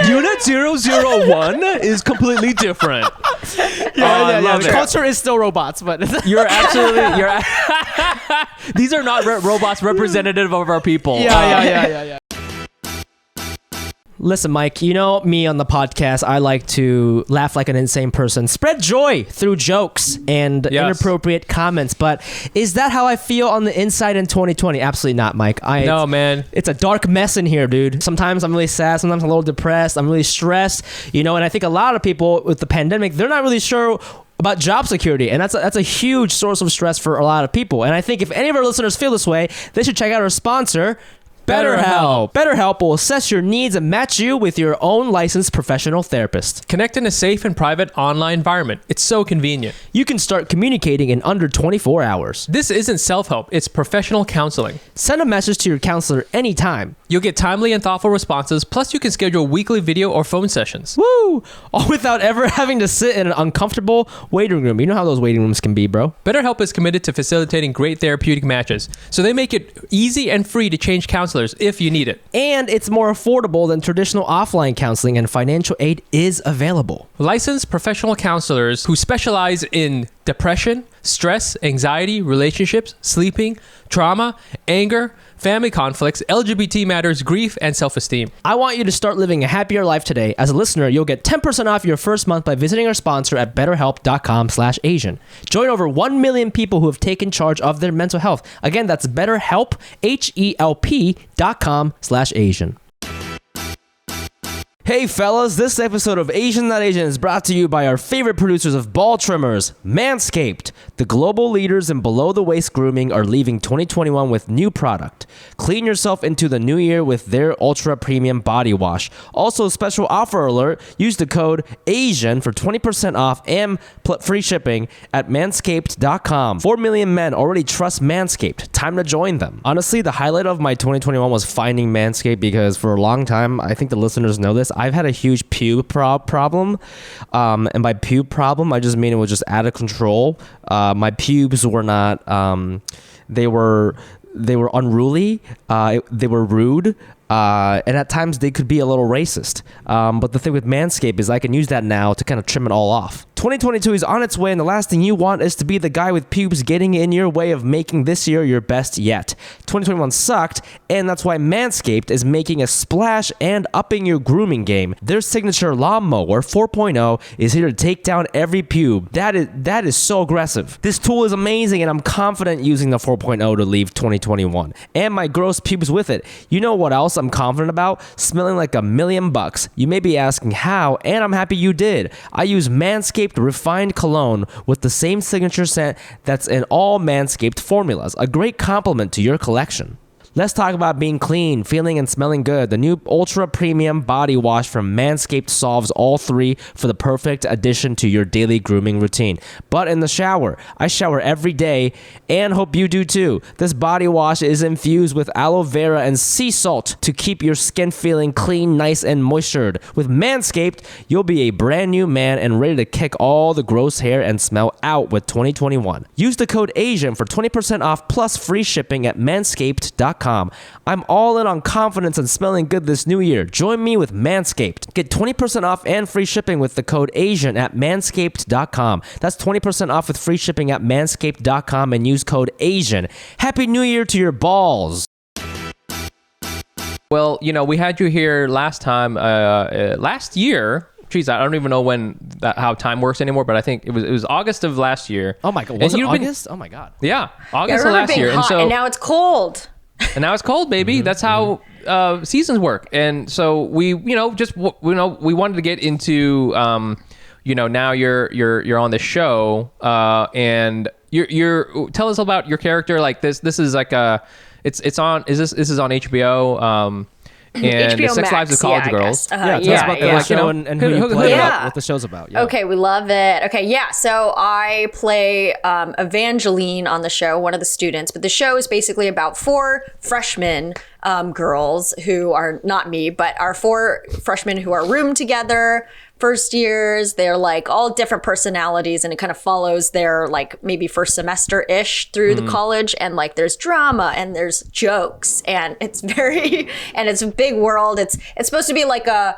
Speaker 2: Unit 001 is completely different. I love
Speaker 1: The
Speaker 2: it.
Speaker 1: culture is still robots, but
Speaker 2: You're absolutely these are not robots representative of our people.
Speaker 1: yeah. Listen, Mike, you know me on the podcast, I like to laugh like an insane person, spread joy through jokes and
Speaker 2: Yes.
Speaker 1: inappropriate comments. But is that how I feel on the inside in 2020? Absolutely not, Mike.
Speaker 2: No, man.
Speaker 1: It's a dark mess in here, dude. Sometimes I'm really sad. Sometimes I'm a little depressed. I'm really stressed, you know, and I think a lot of people with the pandemic, they're not really sure about job security, and that's a huge source of stress for a lot of people. And I think if any of our listeners feel this way, they should check out our sponsor, BetterHelp. BetterHelp will assess your needs and match you with your own licensed professional therapist.
Speaker 2: Connect in a safe and private online environment. It's so convenient.
Speaker 1: You can start communicating in under 24 hours.
Speaker 2: This isn't self-help, it's professional counseling.
Speaker 1: Send a message to your counselor anytime.
Speaker 2: You'll get timely and thoughtful responses, plus you can schedule weekly video or phone sessions.
Speaker 1: Woo! All without ever having to sit in an uncomfortable waiting room. You know how those waiting rooms can be, bro.
Speaker 2: BetterHelp is committed to facilitating great therapeutic matches, so they make it easy and free to change counselors if you need it.
Speaker 1: And it's more affordable than traditional offline counseling, and financial aid is available.
Speaker 2: Licensed professional counselors who specialize in depression, stress, anxiety, relationships, sleeping, trauma, anger, family conflicts, LGBT matters, grief, and self-esteem.
Speaker 1: I want you to start living a happier life today. As a listener, you'll get 10% off your first month by visiting our sponsor at betterhelp.com/Asian. Join over 1 million people who have taken charge of their mental health. Again, that's BetterHelp, HELP.com/Asian. Hey fellas, this episode of Asian Not Asian is brought to you by our favorite producers of ball trimmers, Manscaped. The global leaders in below-the-waist grooming are leaving 2021 with new product. Clean yourself into the new year with their ultra-premium body wash. Also, special offer alert, use the code ASIAN for 20% off and free shipping at manscaped.com. 4 million men already trust Manscaped. Time to join them. Honestly, the highlight of my 2021 was finding Manscaped because for a long time, I think the listeners know this, I've had a huge pube problem, and by pube problem, I just mean it was just out of control. My pubes were not, they were unruly, they were rude, And at times they could be a little racist. But the thing with Manscaped is I can use that now to kind of trim it all off. 2022 is on its way, and the last thing you want is to be the guy with pubes getting in your way of making this year your best yet. 2021 sucked, and that's why Manscaped is making a splash and upping your grooming game. Their signature lawnmower 4.0 is here to take down every pube. That is so aggressive. This tool is amazing, and I'm confident using the 4.0 to leave 2021 and my gross pubes with it. You know what else I'm confident about? Smelling like $1,000,000. You may be asking how, and I'm happy you did. I use Manscaped Refined Cologne with the same signature scent that's in all Manscaped formulas. A great complement to your collection. Let's talk about being clean, feeling and smelling good. The new Ultra Premium Body Wash from Manscaped solves all three for the perfect addition to your daily grooming routine. But in the shower, I shower every day and hope you do too. This body wash is infused with aloe vera and sea salt to keep your skin feeling clean, nice, and moistured. With Manscaped, you'll be a brand new man and ready to kick all the gross hair and smell out with 2021. Use the code ASIAN for 20% off plus free shipping at manscaped.com. I'm all in on confidence and smelling good this new year. Join me with Manscaped. Get 20% off and free shipping with the code ASIAN at manscaped.com. That's 20% off with free shipping at manscaped.com and use code ASIAN. Happy New Year to your balls.
Speaker 2: Well, we had you here last time, last year. Geez, I don't even know how time works anymore, but I think it was August of last year.
Speaker 1: Oh my God, was it August? Oh my God.
Speaker 2: Yeah, August of last year.
Speaker 3: Hot, and now it's cold.
Speaker 2: And now it's cold, baby. That's how seasons work. And so we wanted to get into, now you're on the show, and you're tell us about your character. Like this is like this is on HBO. And
Speaker 3: HBO
Speaker 2: the Sex
Speaker 3: Max,
Speaker 2: Lives of College Girls.
Speaker 1: Tell us about the show and who you play, what the show's about. Yeah.
Speaker 3: Okay, we love it. Okay, yeah, so I play Evangeline on the show, one of the students, but the show is basically about 4 freshmen girls who are not me, but are 4 freshmen who are roomed together, first years. They're like all different personalities, and it kind of follows their like maybe first semester-ish through the college, and like there's drama and there's jokes, and it's a big world. It's supposed to be like a,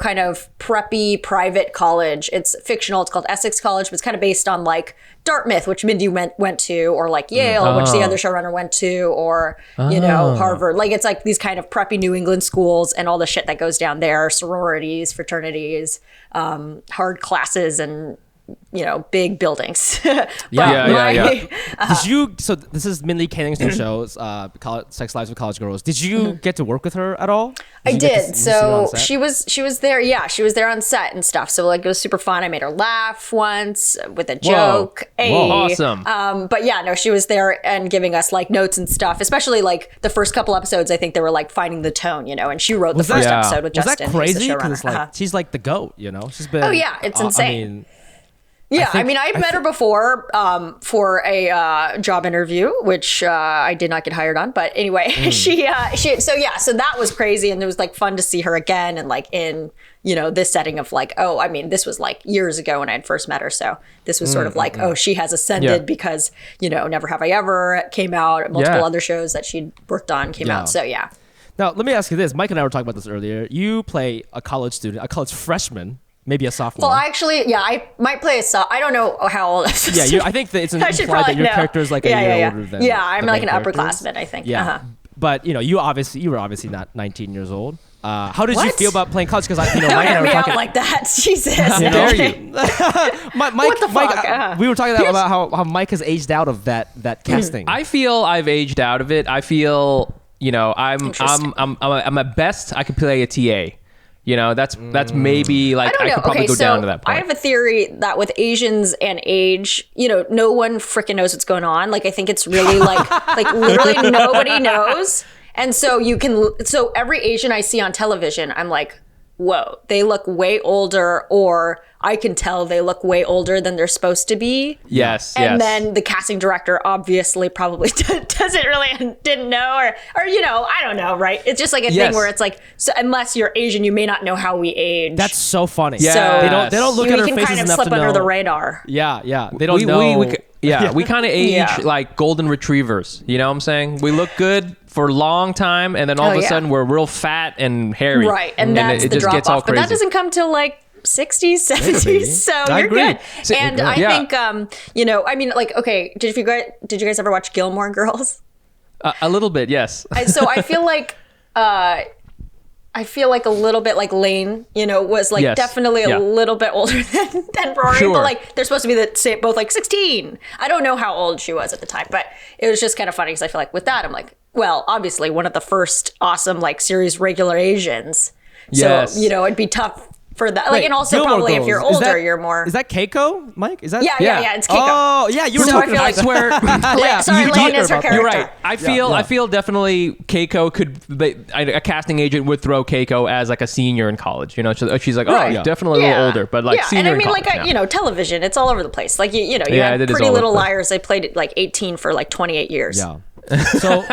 Speaker 3: kind of preppy private college. It's fictional. It's called Essex College, but it's kind of based on like Dartmouth, which Mindy went to, or like Yale, which the other showrunner went to, or, Harvard. Like it's like these kind of preppy New England schools and all the shit that goes down there, sororities, fraternities, hard classes, and big buildings.
Speaker 1: Did you? So this is Mindy Kaning's show's Sex Lives with College Girls. Did you get to work with her at all?
Speaker 3: I did. So she was there. Yeah, she was there on set and stuff. So like it was super fun. I made her laugh once with a joke.
Speaker 2: Whoa, awesome.
Speaker 3: But yeah, no, she was there and giving us like notes and stuff. Especially like the first couple episodes. I think they were like finding the tone, and she wrote the first episode with Justin.
Speaker 1: Was that crazy? Because like she's like the GOAT. She's been.
Speaker 3: Oh yeah, it's insane. I've met her before for a job interview, which I did not get hired on. But anyway, so that was crazy. And it was like fun to see her again, and like in, this setting of like, this was like years ago when I had first met her. So this was sort of like, she has ascended because, Never Have I Ever came out. Multiple other shows that she'd worked on came out. So yeah.
Speaker 1: Now, let me ask you this. Mike and I were talking about this earlier. You play a college student, a college freshman. Maybe a sophomore.
Speaker 3: Well, actually, I might play I don't know how old.
Speaker 1: I think that it's implied that your character is like a year older than.
Speaker 3: Yeah, I'm like an upperclassman, I think.
Speaker 1: Yeah, but you were obviously not 19 years old. How did you feel about playing college? Because Mike and I were talking
Speaker 3: like that. Jesus,
Speaker 2: how dare you?
Speaker 1: Mike, what the fuck? We were talking about how Mike has aged out of that casting.
Speaker 2: I feel I've aged out of it. I feel I'm at best I could play a TA. That's maybe like I could probably go down to that point.
Speaker 3: I have a theory that with Asians and age, no one freaking knows what's going on. Like I think it's really like literally nobody knows. And so so every Asian I see on television, I'm like, whoa, they look way older, or I can tell they look way older than they're supposed to be.
Speaker 2: Yes.
Speaker 3: And then the casting director obviously probably didn't know, or I don't know, right? It's just like a thing where it's like, so unless you're Asian, you may not know how we age.
Speaker 1: That's so funny.
Speaker 2: Yeah.
Speaker 1: So they don't look at our faces enough to know.
Speaker 3: We can kind of slip under the radar.
Speaker 1: Yeah. They don't know.
Speaker 2: Yeah, we kind of age
Speaker 3: Yeah.
Speaker 2: like golden retrievers. You know what I'm saying? We look good for a long time, and then all of a sudden we're real fat and hairy.
Speaker 3: Right, and that's
Speaker 2: it
Speaker 3: the
Speaker 2: just
Speaker 3: drop
Speaker 2: gets all
Speaker 3: off. But
Speaker 2: crazy.
Speaker 3: that doesn't come till like 60s, 70s. So
Speaker 1: I
Speaker 3: you're
Speaker 1: agree.
Speaker 3: good. And I think, you know, I mean, like, okay, did you guys ever watch Gilmore Girls?
Speaker 2: A little bit, yes.
Speaker 3: So I feel like a little bit like Lane, you know, was like definitely a little bit older than Rory,
Speaker 2: Sure.
Speaker 3: but like they're supposed to be the same, both like 16. I don't know how old she was at the time, but it was just kind of funny because I feel like with that, I'm like, well, obviously one of the first awesome like series regular Asians.
Speaker 2: Yes.
Speaker 3: So, you know, it'd be tough for that. Like,
Speaker 1: Wait,
Speaker 3: and also
Speaker 1: Gilmore
Speaker 3: probably
Speaker 1: Girls.
Speaker 3: if you're
Speaker 1: Is
Speaker 3: older,
Speaker 1: that-
Speaker 3: you're more.
Speaker 1: Is that Keiko, Mike? Is that?
Speaker 3: Yeah, it's Keiko.
Speaker 1: Oh, yeah, you were
Speaker 3: So I
Speaker 1: talking
Speaker 3: feel
Speaker 1: about
Speaker 3: like-
Speaker 2: Where
Speaker 3: Yeah, sorry,
Speaker 1: you
Speaker 3: Lane
Speaker 1: talked
Speaker 3: is her
Speaker 1: about that.
Speaker 3: character.
Speaker 2: You're right.
Speaker 1: Yeah.
Speaker 2: I feel definitely Keiko a casting agent would throw Keiko as like a senior in college. You know, she's like, oh,
Speaker 3: Right.
Speaker 2: definitely a little older, but like senior
Speaker 3: and I
Speaker 2: in
Speaker 3: mean,
Speaker 2: college.
Speaker 3: like, you know, television, it's all over the place. Like, you know, you
Speaker 2: Yeah,
Speaker 3: had
Speaker 2: it is
Speaker 3: Pretty
Speaker 2: all over
Speaker 3: Little
Speaker 2: the place.
Speaker 3: Liars. They played it like 18 for like 28 years.
Speaker 1: Yeah. So,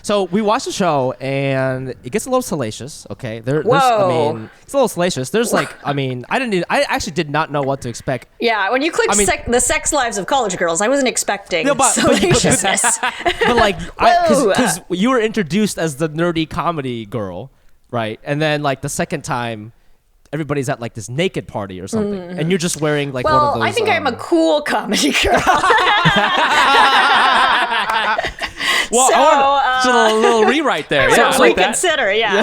Speaker 1: so we watched the show and it gets a little salacious. Okay, there's, I mean, it's a little salacious. There's like, I mean, I actually did not know what to expect.
Speaker 3: Yeah, when you click
Speaker 1: I mean-
Speaker 3: the sex lives of college girls, I wasn't expecting
Speaker 1: No, but-
Speaker 3: salaciousness.
Speaker 1: But like,
Speaker 3: Whoa.
Speaker 1: because you were introduced as the nerdy comedy girl, right? And then like the second time, everybody's at like this naked party or something, and you're just wearing like one of
Speaker 3: Well,
Speaker 1: those.
Speaker 3: I think I'm a cool comedy girl.
Speaker 1: Well,
Speaker 3: so,
Speaker 2: Just a little rewrite there. Yeah, I
Speaker 3: so
Speaker 2: like that.
Speaker 3: reconsider, yeah.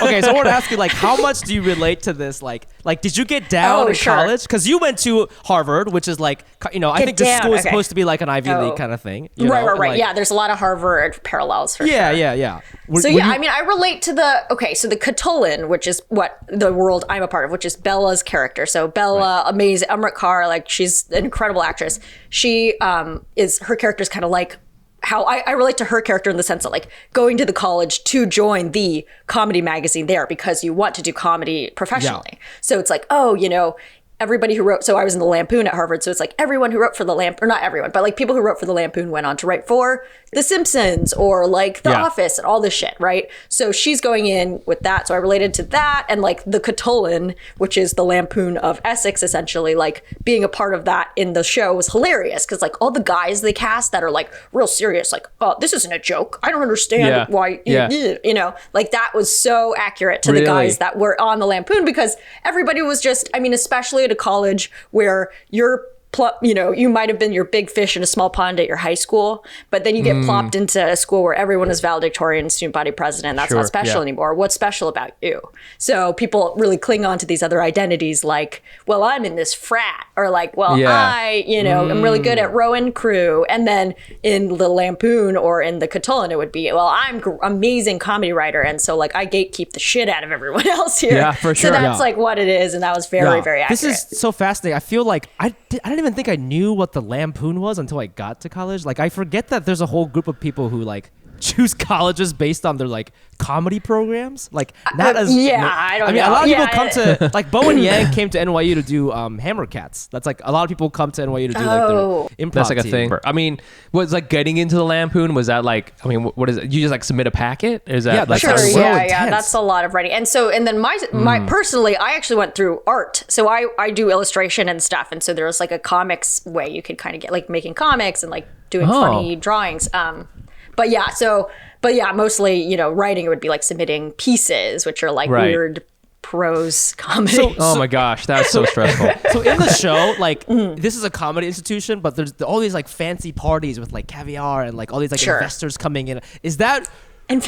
Speaker 1: okay, so I want to ask you, like, how much do you relate to this? Like, did you get down in
Speaker 3: sure.
Speaker 1: college? Because you went to Harvard, which is like, you know, I
Speaker 3: Get
Speaker 1: think this
Speaker 3: down,
Speaker 1: school is
Speaker 3: okay.
Speaker 1: supposed to be like an Ivy League
Speaker 3: Oh.
Speaker 1: kind of thing. You
Speaker 3: Right.
Speaker 1: know? Like,
Speaker 3: Yeah, there's a lot of Harvard parallels for
Speaker 1: yeah,
Speaker 3: sure.
Speaker 1: yeah.
Speaker 3: So yeah, I mean, I relate to so the Katow, which is what the world I'm a part of, which is Bella's character. So Bella, amazing, Amrit Kaur, like she's an incredible actress. She her character is kind of like how I relate to her character in the sense that like going to the college to join the comedy magazine there because you want to do comedy professionally.
Speaker 1: Yeah.
Speaker 3: So it's like, oh, you know, everybody who wrote, so I was in the Lampoon at Harvard, so it's like everyone who wrote for the Lampoon, or not everyone, but like people who wrote for the Lampoon went on to write for The Simpsons or like The Office and all this shit, right? So she's going in with that, so I related to that, and like the Katow, which is the Lampoon of Essex, essentially, like being a part of that in the show was hilarious, because like all the guys they cast that are like real serious, like, oh, this isn't a joke, I don't understand why, you know, like that was so accurate to the guys that were on the Lampoon, because everybody was just, I mean, especially at a college where you know, you might have been your big fish in a small pond at your high school, but then you get plopped into a school where everyone is valedictorian, student body president. That's not special anymore. What's special about you? So people really cling on to these other identities, like, well, I'm in this frat, or like, well, I, you know, I'm really good at Rowan crew. And then in the Lampoon or in the Katow, it would be, well, I'm amazing comedy writer, and so like I gatekeep the shit out of everyone else here.
Speaker 2: Yeah, for sure.
Speaker 3: So that's like what it is, and that was very, very accurate.
Speaker 1: This is so fascinating. I feel like I didn't even think I knew what the Lampoon was until I got to college. Like, I forget that there's a whole group of people who like choose colleges based on their like comedy programs. Like, not as
Speaker 3: I don't
Speaker 1: I mean,
Speaker 3: know.
Speaker 1: a lot of
Speaker 3: Yeah,
Speaker 1: people come to like Bowen Yang came to NYU to do Hammer Cats. That's like a lot of people come to NYU to do like their improv.
Speaker 2: That's like a
Speaker 1: team.
Speaker 2: thing. I mean, was like getting into the Lampoon, was that like, I mean, what is it? You just like submit a packet? Is that like
Speaker 3: Sure,
Speaker 1: That's so
Speaker 3: yeah,
Speaker 1: intense.
Speaker 3: that's a lot of writing. And so, and then my personally, I actually went through art. So I do illustration and stuff. And so there was like a comics way you could kind of get like making comics and like doing funny drawings. But yeah, mostly, you know, writing, it would be like submitting pieces, which are like weird prose comedy.
Speaker 2: Oh my gosh, that's so stressful.
Speaker 1: So in the show, like this is a comedy institution, but there's all these like fancy parties with like caviar and like all these like investors coming in. Is that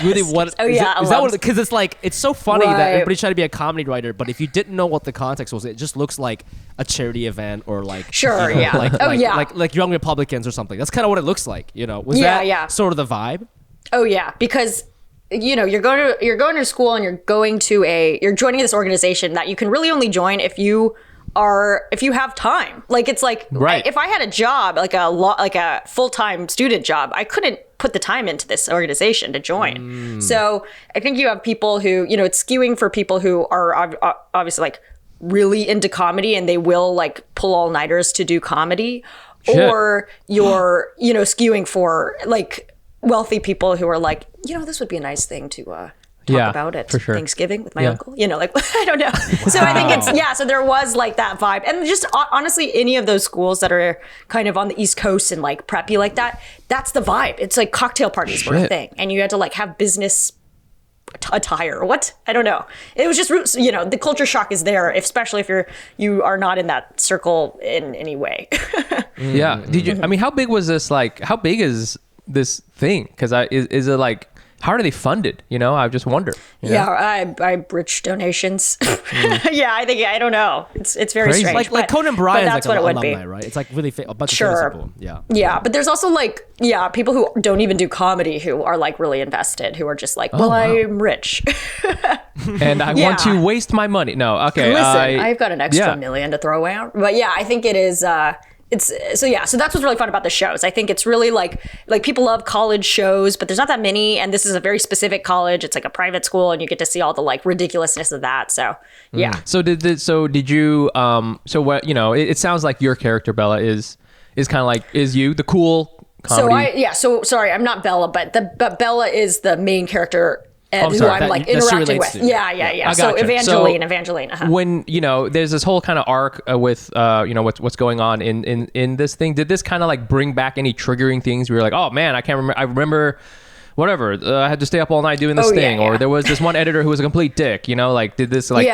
Speaker 1: really what?
Speaker 3: Oh yeah,
Speaker 1: is that what? Because it's like it's so funny that
Speaker 3: Right.
Speaker 1: everybody's trying to be a comedy writer, but if you didn't know what the context was, it just looks like a charity event or like
Speaker 3: Sure,
Speaker 1: you know,
Speaker 3: yeah.
Speaker 1: like,
Speaker 3: Oh,
Speaker 1: like,
Speaker 3: yeah.
Speaker 1: like Young Republicans or something. That's kind of what it looks like. You know, was
Speaker 3: Yeah,
Speaker 1: that sort of the vibe?
Speaker 3: Oh yeah, because you know, you're going to school and you're joining this organization that you can really only join if you have time. Like, it's like, if I had a job, like a full-time student job, I couldn't put the time into this organization to join. So I think you have people who, you know, it's skewing for people who are obviously like really into comedy and they will like pull all-nighters to do comedy.
Speaker 2: Shit.
Speaker 3: Or you're, you know, skewing for like wealthy people who are like, you know, this would be a nice thing to
Speaker 2: Yeah,
Speaker 3: about at
Speaker 2: for sure.
Speaker 3: Thanksgiving with my uncle. You know, like I don't know. So I think it's so there was like that vibe, and just honestly, any of those schools that are kind of on the East Coast and like preppy like that, that's the vibe. It's like cocktail parties were a thing, and you had to like have business attire. What? I don't know. It was just, you know, the culture shock is there, especially if you are not in that circle in any way.
Speaker 2: Yeah. Did you? I mean, how big was this? Like, how big is this thing? Because is it like, how are they funded? You know, I just wonder.
Speaker 3: Yeah, I rich donations. Yeah, I don't know. It's very strange.
Speaker 1: Like Conan Bryan,
Speaker 3: that's
Speaker 1: like
Speaker 3: what it would
Speaker 1: alumni,
Speaker 3: be,
Speaker 1: right? It's like really a bunch of famous people. Yeah.
Speaker 3: Yeah, but there's also like people who don't even do comedy who are like really invested, who are just like, well, I'm rich,
Speaker 2: and I want to waste my money. No, okay.
Speaker 3: Listen, I've got an extra million to throw out. But yeah, I think it is. So that's what's really fun about the shows. I think it's really like people love college shows, but there's not that many, and this is a very specific college. It's like a private school, and you get to see all the like ridiculousness of that. So yeah.
Speaker 2: So did you so what, you know, it sounds like your character Bella is kind of like, is you the cool comedy?
Speaker 3: So sorry, I'm not Bella, but Bella is the main character. Who I'm like interacting with. Yeah. So Evangeline.
Speaker 2: When, you know, there's this whole kind of arc with, you know, what's going on in this thing. Did this kind of like bring back any triggering things where you're like, oh man, I can't remember. I remember whatever. I had to stay up all night doing this thing. Or there was this one editor who was a complete dick, you know, like did this like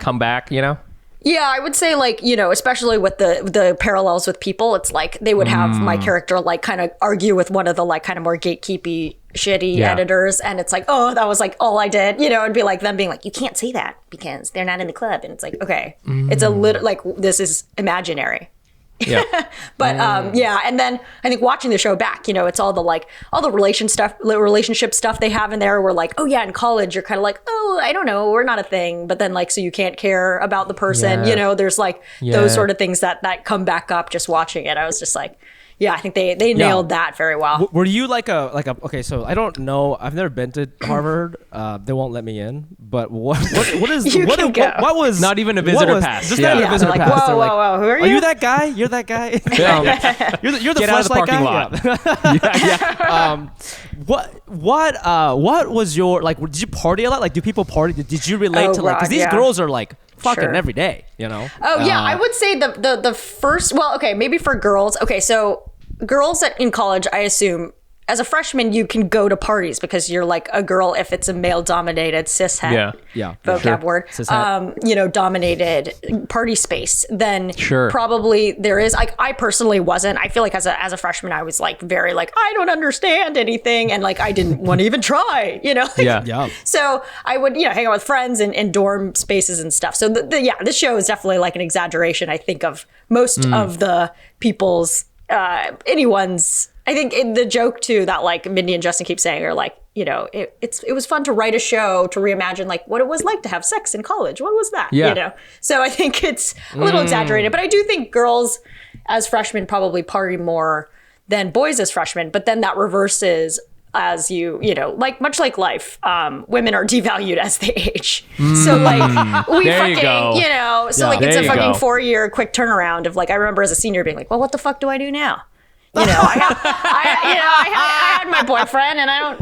Speaker 2: come back, you know?
Speaker 3: Yeah, I would say like, you know, especially with the parallels with people, it's like they would have my character like kind of argue with one of the like kind of more gatekeepy shitty editors, and it's like, oh, that was like all I did, you know, and be like them being like, you can't say that because they're not in the club, and it's like, okay, it's a little like this is imaginary.
Speaker 2: Yeah.
Speaker 3: But and then I think watching the show back, you know, it's all the relationship stuff they have in there. Where like, oh yeah, in college you're kind of like, oh, I don't know, we're not a thing. But then like, so you can't care about the person, you know. There's like those sort of things that come back up just watching it. I was just like, yeah, I think they nailed that very well.
Speaker 1: Were you like a okay? So I don't know. I've never been to Harvard. They won't let me in. But what was
Speaker 2: not even a visitor pass?
Speaker 1: Just not a visitor pass.
Speaker 3: Whoa! Who are you?
Speaker 1: Are you that guy? You're that guy. You're the
Speaker 2: Get out of the parking
Speaker 1: lot. What was your like? Did you party a lot? Like, do people party? Did you relate to like? Because these girls are like fucking every day, you know?
Speaker 3: Oh yeah, I would say the first, well, okay, maybe for girls. Okay, so girls in college, I assume as a freshman you can go to parties because you're like a girl if it's a male dominated cishet vocab word, you know, dominated party space, then probably there is. Like, I personally wasn't. I feel like as a freshman I was like very like, I don't understand anything, and like I didn't want to even try, you know. Like, so I would, you know, hang out with friends in dorm spaces and stuff. So this show is definitely like an exaggeration, I think, of most of the people's anyone's. I think the joke too that like Mindy and Justin keep saying are like, you know, it was fun to write a show to reimagine like what it was like to have sex in college. What was that? You know? So I think it's a little exaggerated, but I do think girls as freshmen probably party more than boys as freshmen, but then that reverses as you know, like much like life, women are devalued as they age. So like we you know, so like it's a fucking 4-year quick turnaround of like, I remember as a senior being like, well, what the fuck do I do now? You know, I had my boyfriend, and I don't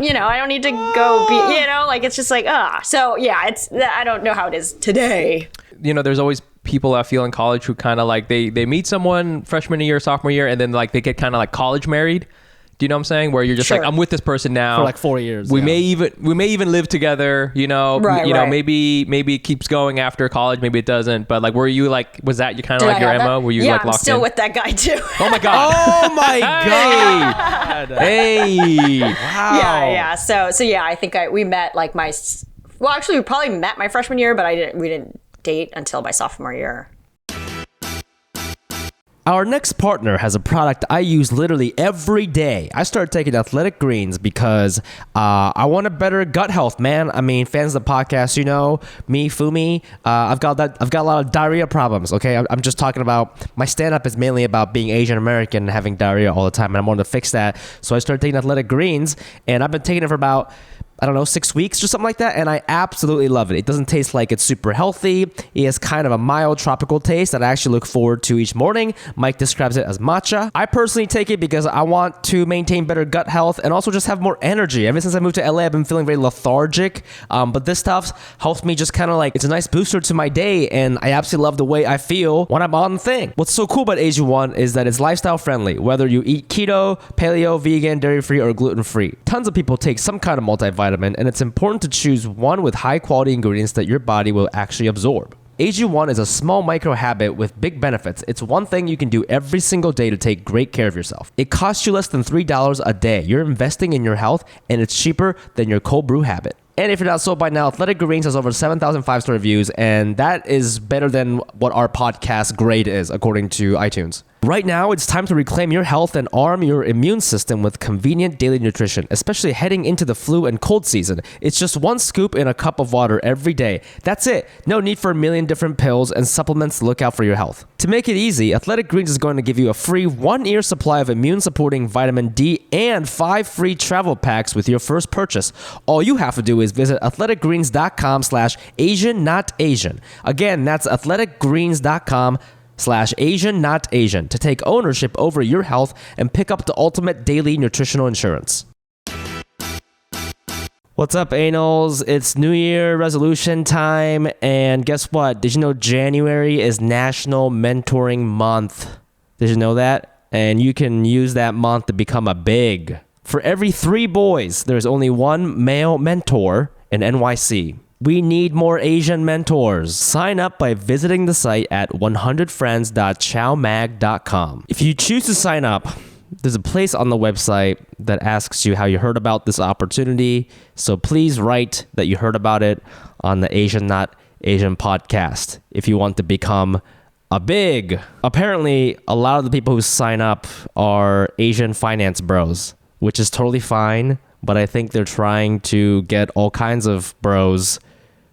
Speaker 3: need to go be, you know, like, it's just like, so yeah, I don't know how it is today.
Speaker 2: You know, there's always people I feel in college who kind of like, they meet someone freshman year, sophomore year, and then like they get kind of like college married. Do you know what I'm saying? Where you're just like, I'm with this person now
Speaker 1: for like 4 years.
Speaker 2: We may even live together. You know, know, maybe it keeps going after college. Maybe it doesn't. But like, were you like, was that you kind of like your MO? Were you like locked in?
Speaker 3: I'm still with that guy too.
Speaker 2: Oh my god!
Speaker 1: Oh my god!
Speaker 2: Hey!
Speaker 1: Wow!
Speaker 3: Yeah. So yeah, I think we met like we probably met my freshman year, but we didn't date until my sophomore year.
Speaker 1: Our next partner has a product I use literally every day. I started taking athletic greens because I want a better gut health, man. I mean, fans of the podcast, you know, me, FUMI, I've got a lot of diarrhea problems, okay? I'm just talking about, my stand-up is mainly about being Asian American and having diarrhea all the time, and I wanted to fix that. So I started taking athletic greens, and I've been taking it for about I don't know, 6 weeks or something like that, and I absolutely love it. It doesn't taste like it's super healthy. It has kind of a mild tropical taste that I actually look forward to each morning. Mike describes it as matcha. I personally take it because I want to maintain better gut health and also just have more energy. Ever since I moved to LA, I've been feeling very lethargic, but this stuff helps me just kind of like, it's a nice booster to my day, and I absolutely love the way I feel when I'm on the thing. What's so cool about AG1 is that it's lifestyle friendly, whether you eat keto, paleo, vegan, dairy-free, or gluten-free. Tons of people take some kind of multivitamin, and it's important to choose one with high quality ingredients that your body will actually absorb. AG1 is a small micro habit with big benefits. It's one thing you can do every single day to take great care of yourself. It costs you less than $3 a day. You're investing in your health, and it's cheaper than your cold brew habit. And if you're not sold by now, Athletic Greens has over 7,000 5-star reviews, and that is better than what our podcast grade is, according to iTunes. Right now, it's time to reclaim your health and arm your immune system with convenient daily nutrition, especially heading into the flu and cold season. It's just one scoop in a cup of water every day. That's it. No need for a million different pills and supplements to look out for your health. To make it easy, Athletic Greens is going to give you a free 1-year supply of immune-supporting vitamin D and 5 free travel packs with your first purchase. All you have to do is visit athleticgreens.com/AsianNotAsian. Again, that's athleticgreens.com/AsianNotAsian to take ownership over your health and pick up the ultimate daily nutritional insurance. What's up, anals? It's New Year resolution time, and guess what? Did you know January is National Mentoring Month? Did you know that? And you can use that month to become a big. For every 3 boys, there's only 1 male mentor in NYC. We need more Asian mentors. Sign up by visiting the site at 100friends.chowmag.com. If you choose to sign up, there's a place on the website that asks you how you heard about this opportunity. So please write that you heard about it on the Asian Not Asian podcast if you want to become a big. Apparently, a lot of the people who sign up are Asian finance bros, which is totally fine. But I think they're trying to get all kinds of bros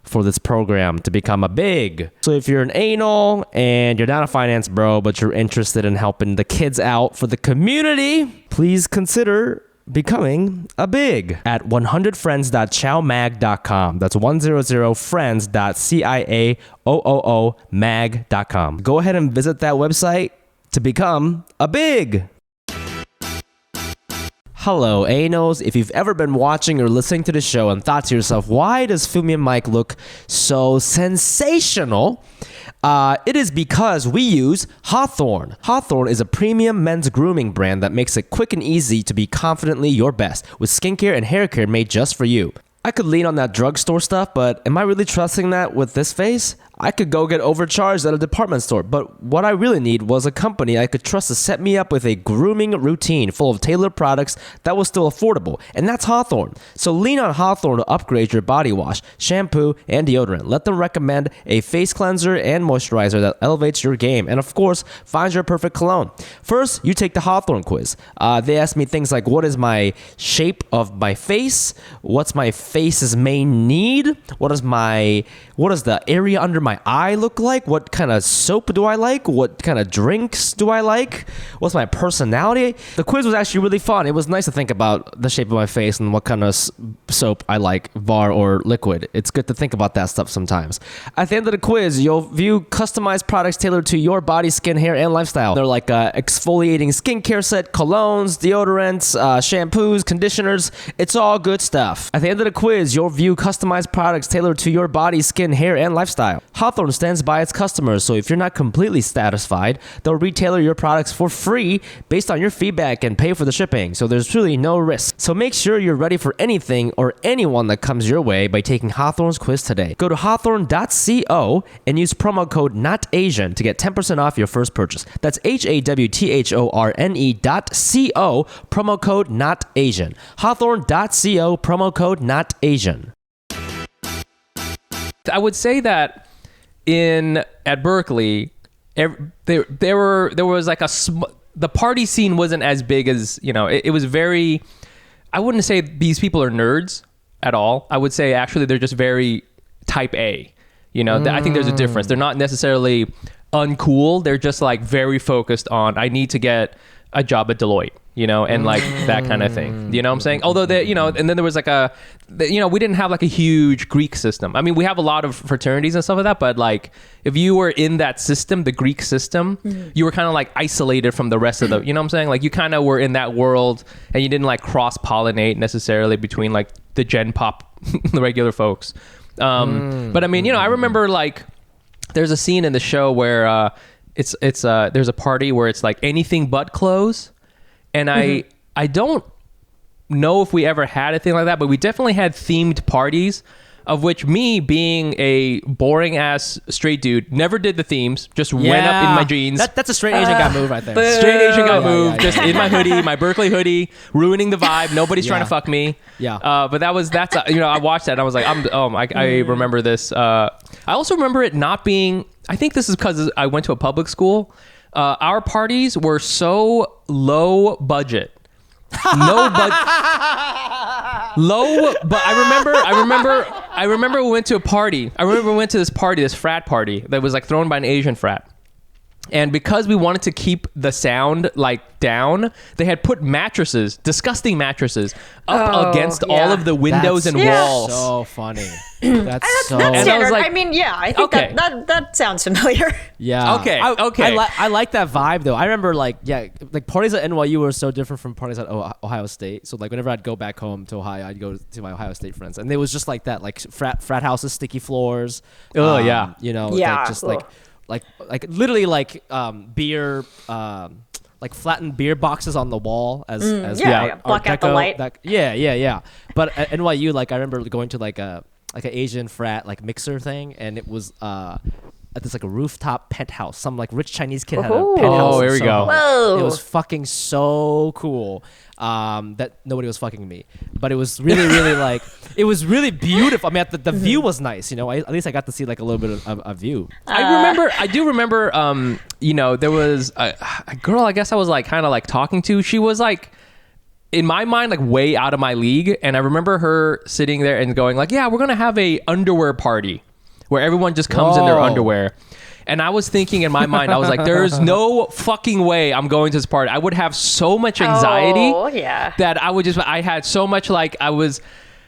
Speaker 1: for this program to become a big. So if you're an anal and you're not a finance bro, but you're interested in helping the kids out for the community, please consider becoming a big at 100friends.chowmag.com. That's 100friends.ciaoomag.com. Go ahead and visit that website to become a big. Hello, Anos. If you've ever been watching or listening to the show and thought to yourself, why does FUMI and Mike look so sensational? It is because we use Hawthorne. Hawthorne is a premium men's grooming brand that makes it quick and easy to be confidently your best with skincare and hair care made just for you. I could lean on that drugstore stuff, but am I really trusting that with this face? I could go get overcharged at a department store, but what I really need was a company I could trust to set me up with a grooming routine full of tailored products that was still affordable, and that's Hawthorne. So lean on Hawthorne to upgrade your body wash, shampoo, and deodorant. Let them recommend a face cleanser and moisturizer that elevates your game, and of course, finds your perfect cologne. First, you take the Hawthorne quiz. They ask me things like, what is my shape of my face? What's my face's main need? What is the area under my eye look like? What kind of soap do I like? What kind of drinks do I like? What's my personality? The quiz was actually really fun. It was nice to think about the shape of my face and what kind of soap I like, bar or liquid. It's good to think about that stuff sometimes. At the end of the quiz, you'll view customized products tailored to your body, skin, hair, and lifestyle. They're like exfoliating skincare set, colognes, deodorants, shampoos, conditioners. It's all good stuff. At the end of the quiz, you'll view customized products tailored to your body, skin, hair, and lifestyle. Hawthorne stands by its customers, so if you're not completely satisfied, they'll retailer your products for free based on your feedback and pay for the shipping, so there's really no risk. So make sure you're ready for anything or anyone that comes your way by taking Hawthorne's quiz today. Go to hawthorne.co and use promo code NOTASIAN to get 10% off your first purchase. That's HAWTHORNE.co, promo code NOTASIAN. Hawthorne.co, promo code NOTASIAN.
Speaker 2: I would say that at Berkeley, there was like the party scene wasn't as big as, it was very, I wouldn't say these people are nerds at all. I would say actually they're just very type A. I think there's a difference. They're not necessarily uncool. They're just like very focused on, I need to get a job at Deloitte. you know, and like that kind of thing. You know what I'm saying? Although you know, and then there was like you know, we didn't have like a huge Greek system. I mean, we have a lot of fraternities and stuff like that, but like if you were in that system, the Greek system, you were kind of like isolated from the rest of the, you know what I'm saying? Like you kind of were in that world and you didn't like cross pollinate necessarily between like the Gen Pop, the regular folks. But I mean, you know, I remember like there's a scene in the show where there's a party where it's like anything but clothes. And I don't know if we ever had a thing like that, but we definitely had themed parties, of which me being a boring ass straight dude never did the themes, just went up in my jeans.
Speaker 1: That's a straight Asian guy move, I think.
Speaker 2: Straight Asian guy move, just in my hoodie, my Berkeley hoodie, ruining the vibe. Nobody's trying to fuck me.
Speaker 1: Yeah.
Speaker 2: But that's you know, I watched that and I was like, I remember this. I also remember it not being, I think this is because I went to a public school. Our parties were so low budget. Low, but I remember we went to a party. I remember we went to this frat party that was like thrown by an Asian frat. And because we wanted to keep the sound like down, they had put mattresses, disgusting mattresses, up against all of the windows and walls.
Speaker 1: So funny.
Speaker 3: That's standard. Like, I mean, yeah, I think that sounds familiar.
Speaker 1: Yeah.
Speaker 2: Okay.
Speaker 1: I like that vibe though. I remember like parties at NYU were so different from parties at Ohio State. So like whenever I'd go back home to Ohio, I'd go to my Ohio State friends, and it was just like that, like frat houses, sticky floors.
Speaker 2: Oh yeah.
Speaker 1: You know, like, just like literally like beer. Like flattened beer boxes on the wall as
Speaker 3: block out the light.
Speaker 1: But at NYU, like I remember going to like an Asian frat like mixer thing, and it was at this like a rooftop penthouse. Some like rich Chinese kid had a penthouse.
Speaker 2: Oh, here we go.
Speaker 3: Whoa.
Speaker 1: It was fucking so cool. That nobody was fucking me, but it was really, really like it was really beautiful. I mean, the view was nice, you know. At least I got to see like a little bit of a view.
Speaker 2: I do remember. You know, there was a girl. I guess I was like kind of like talking to. She was like, in my mind, like way out of my league. And I remember her sitting there and going like, "Yeah, we're gonna have a underwear party where everyone just comes in their underwear." And I was thinking in my mind, I was like, there's no fucking way I'm going to this party. I would have so much anxiety that I had so much like I was,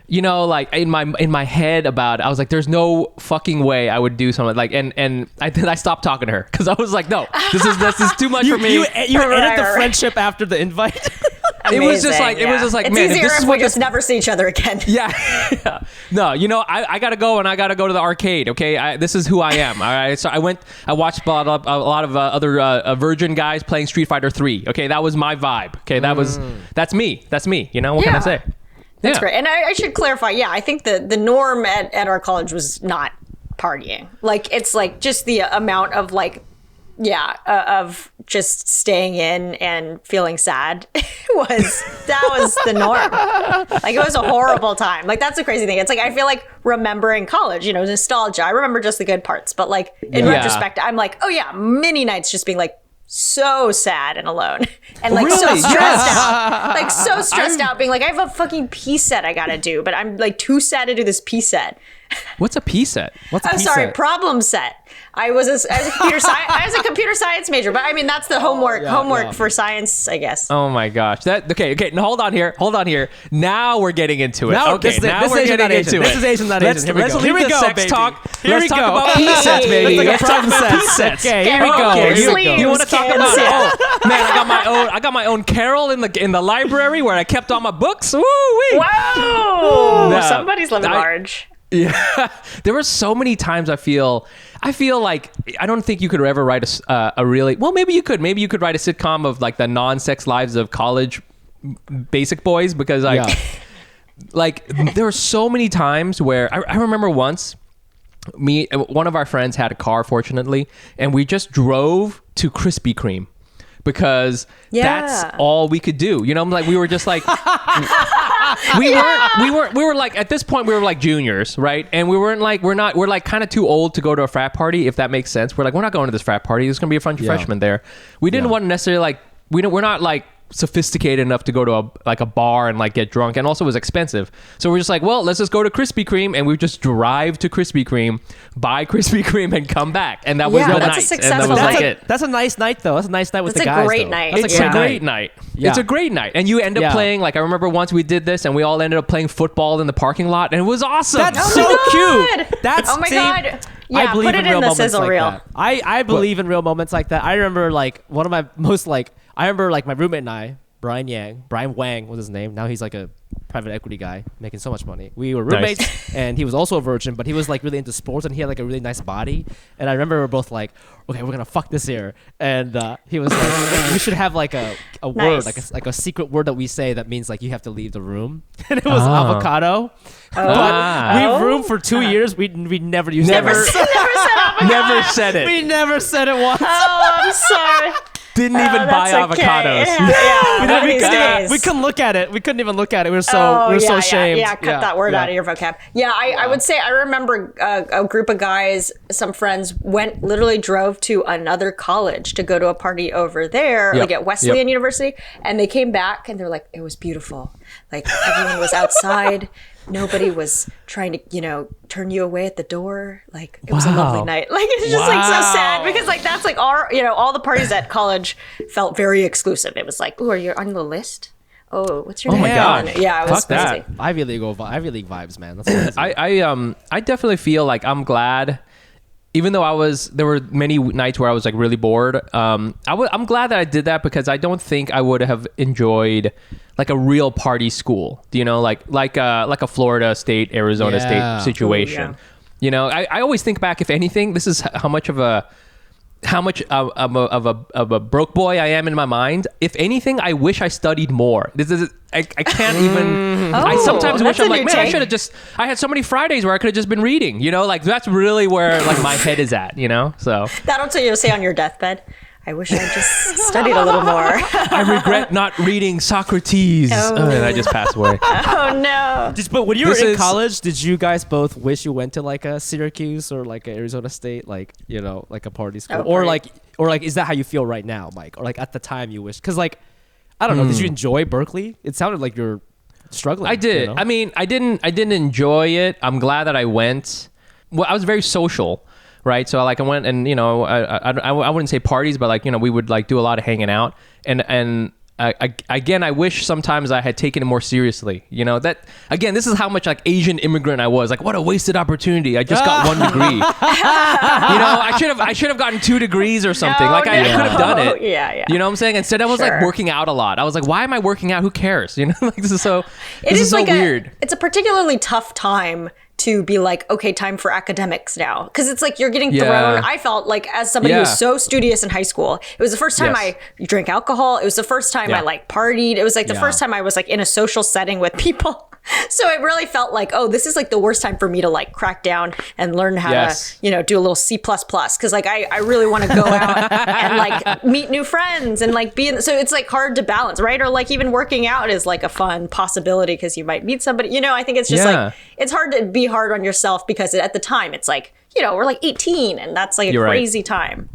Speaker 2: you know, like in my head about it. I was like, there's no fucking way I would do something like, and I stopped talking to her because I was like, no, this is too much for me.
Speaker 1: You ended the friendship after the invite.
Speaker 2: It was just like,
Speaker 3: it's
Speaker 2: man,
Speaker 3: easier
Speaker 2: if
Speaker 3: we just never see each other again.
Speaker 2: Yeah. No, you know, I gotta go and I gotta go to the arcade. Okay, this is who I am. All right, so I watched a lot of other Virgin guys playing Street Fighter 3. Okay, that was my vibe. Okay, that's me. That's me. You know, what can I say?
Speaker 3: That's great. And I should clarify. Yeah, I think the norm at our college was not partying. Like it's like just the amount of like. Of just staying in and feeling sad was the norm. Like it was a horrible time. Like that's the crazy thing. It's like I feel like remembering college, you know, nostalgia. I remember just the good parts, but like in retrospect, I'm like, oh yeah, many nights just being like so sad and alone and like so stressed out. Like so stressed out being like I have a fucking P set I gotta do, but I'm like too sad to do this P set.
Speaker 2: What's a P set?
Speaker 3: Problem set. I was a computer science major, but I mean that's the homework for science, I guess.
Speaker 2: Oh my gosh. Okay. Now hold on here. Now we're getting into it.
Speaker 1: This is Asian, not Asian.
Speaker 2: Let's leave the sex talk. Let's talk about
Speaker 1: P
Speaker 2: sets, baby.
Speaker 1: Let's talk about P sets.
Speaker 2: Okay,
Speaker 3: here we go.
Speaker 2: You want to talk about? Oh man, I got my own Carol in the library where I kept all my books. Woo-wee.
Speaker 3: Wow. No, somebody's living large.
Speaker 2: Yeah, there were so many times I feel like I don't think you could ever write a really well. Maybe you could write a sitcom of like the non-sex lives of college basic boys because like there were so many times where I remember once one of our friends had a car, fortunately, and we just drove to Krispy Kreme. Because that's all we could do, you know. Like we were just like, we were like at this point we were like juniors, right? And we weren't like we're like kind of too old to go to a frat party, if that makes sense. We're like we're not going to this frat party. There's gonna be a bunch of freshmen there. We didn't want to necessarily like we're not like sophisticated enough to go to a bar and like get drunk, and also it was expensive. So we're just like, well, let's just go to Krispy Kreme, and we just drive to Krispy Kreme, buy Krispy Kreme, and come back. And that was the
Speaker 3: that's a
Speaker 2: night.
Speaker 3: successful
Speaker 2: And that was like
Speaker 3: night.
Speaker 2: it.
Speaker 1: That's a nice night though. That's a nice night with
Speaker 3: That's
Speaker 1: the
Speaker 3: a
Speaker 1: guys.
Speaker 3: great
Speaker 1: though.
Speaker 3: night.
Speaker 1: That's
Speaker 2: It's
Speaker 1: a
Speaker 2: a
Speaker 1: great
Speaker 2: great night.
Speaker 1: Yeah.
Speaker 2: It's a great night. And you end up playing, like, I remember once we did this and we all ended up playing football in the parking lot, and it was awesome.
Speaker 1: That's
Speaker 3: Oh
Speaker 1: so
Speaker 3: my God.
Speaker 1: cute. That's
Speaker 3: Oh my
Speaker 1: see,
Speaker 3: God.
Speaker 1: I
Speaker 3: Yeah,
Speaker 1: believe
Speaker 3: put it
Speaker 1: real
Speaker 3: in the
Speaker 1: moments
Speaker 3: sizzle
Speaker 1: like
Speaker 3: reel.
Speaker 1: that. I believe in real moments like that. I remember like one of my most like I remember like my roommate and I, Brian Wang was his name. Now he's like a private equity guy making so much money. We were roommates and he was also a virgin, but he was like really into sports and he had like a really nice body. And I remember we were both like, okay, we're gonna fuck this here. And he was like, we should have like a word, like a secret word that we say that means like you have to leave the room. And it was avocado. But we roomed for 2 years. We never used
Speaker 2: Never
Speaker 1: that word.
Speaker 2: never said it.
Speaker 1: We never said it once.
Speaker 3: Oh, I'm sorry.
Speaker 2: Didn't even buy avocados.
Speaker 1: We couldn't look at it. We couldn't even look at it. We were so ashamed.
Speaker 3: Yeah, cut that word out of your vocab. Yeah, I would say I remember a group of guys, some friends literally drove to another college to go to a party over there, like at Wesleyan University, and they came back and they're like, it was beautiful. Like everyone was outside. Nobody was trying to, turn you away at the door. Like it was a lovely night. Like it's just like so sad because like that's like all the parties at college felt very exclusive. It was like, oh, are you on the list? Oh, what's your name?
Speaker 2: my God.
Speaker 3: Yeah, it was
Speaker 2: Fuck
Speaker 3: crazy.
Speaker 2: that.
Speaker 1: Ivy League vibes, man. That's amazing.
Speaker 2: I definitely feel like I'm glad, even though there were many nights where I was like really bored. I'm glad that I did that because I don't think I would have enjoyed like a real party school, like a Florida State, Arizona State situation.
Speaker 3: Ooh,
Speaker 2: I always think back, if anything, this is how much of a broke boy I am in my mind. If anything, I wish I studied more. I can't even. I sometimes wish I'm like, man, I should have just. I had so many Fridays where I could have just been reading. Like that's really where like my head is at. So
Speaker 3: That's what you'll say on your deathbed. I wish I just studied a little more.
Speaker 2: I regret not reading Socrates. And I just passed away.
Speaker 3: Oh no.
Speaker 1: But when you were in college, did you guys both wish you went to like a Syracuse or like a Arizona State, like like a party school, or like is that how you feel right now, Mike? Or like at the time you wish? Because like I don't know, did you enjoy Berkeley? It sounded like you're struggling.
Speaker 2: I did. I mean, I didn't enjoy it. I'm glad that I went. Well, I was very social. Right. So like I went and, I wouldn't say parties, but like, we would like do a lot of hanging out. And I wish sometimes I had taken it more seriously. That again, this is how much like Asian immigrant I was. Like, what a wasted opportunity. I just got 1 degree. I should have gotten 2 degrees or something. I could have done it.
Speaker 3: Yeah.
Speaker 2: You know what I'm saying? Instead, I was like working out a lot. I was like, why am I working out? Who cares? Like this is so weird.
Speaker 3: It's a particularly tough time to be like, okay, time for academics now. Because it's like you're getting thrown. I felt like as somebody who was so studious in high school, it was the first time I drank alcohol. It was the first time I like partied. It was like the first time I was like in a social setting with people. So it really felt like, oh, this is like the worst time for me to like crack down and learn how to, do a little C++. Because like I really want to go out and like meet new friends and like be in. So it's like hard to balance, right? Or like even working out is like a fun possibility because you might meet somebody. I think it's just like, it's hard to be hard on yourself because at the time it's like, we're like 18 and that's like a crazy time.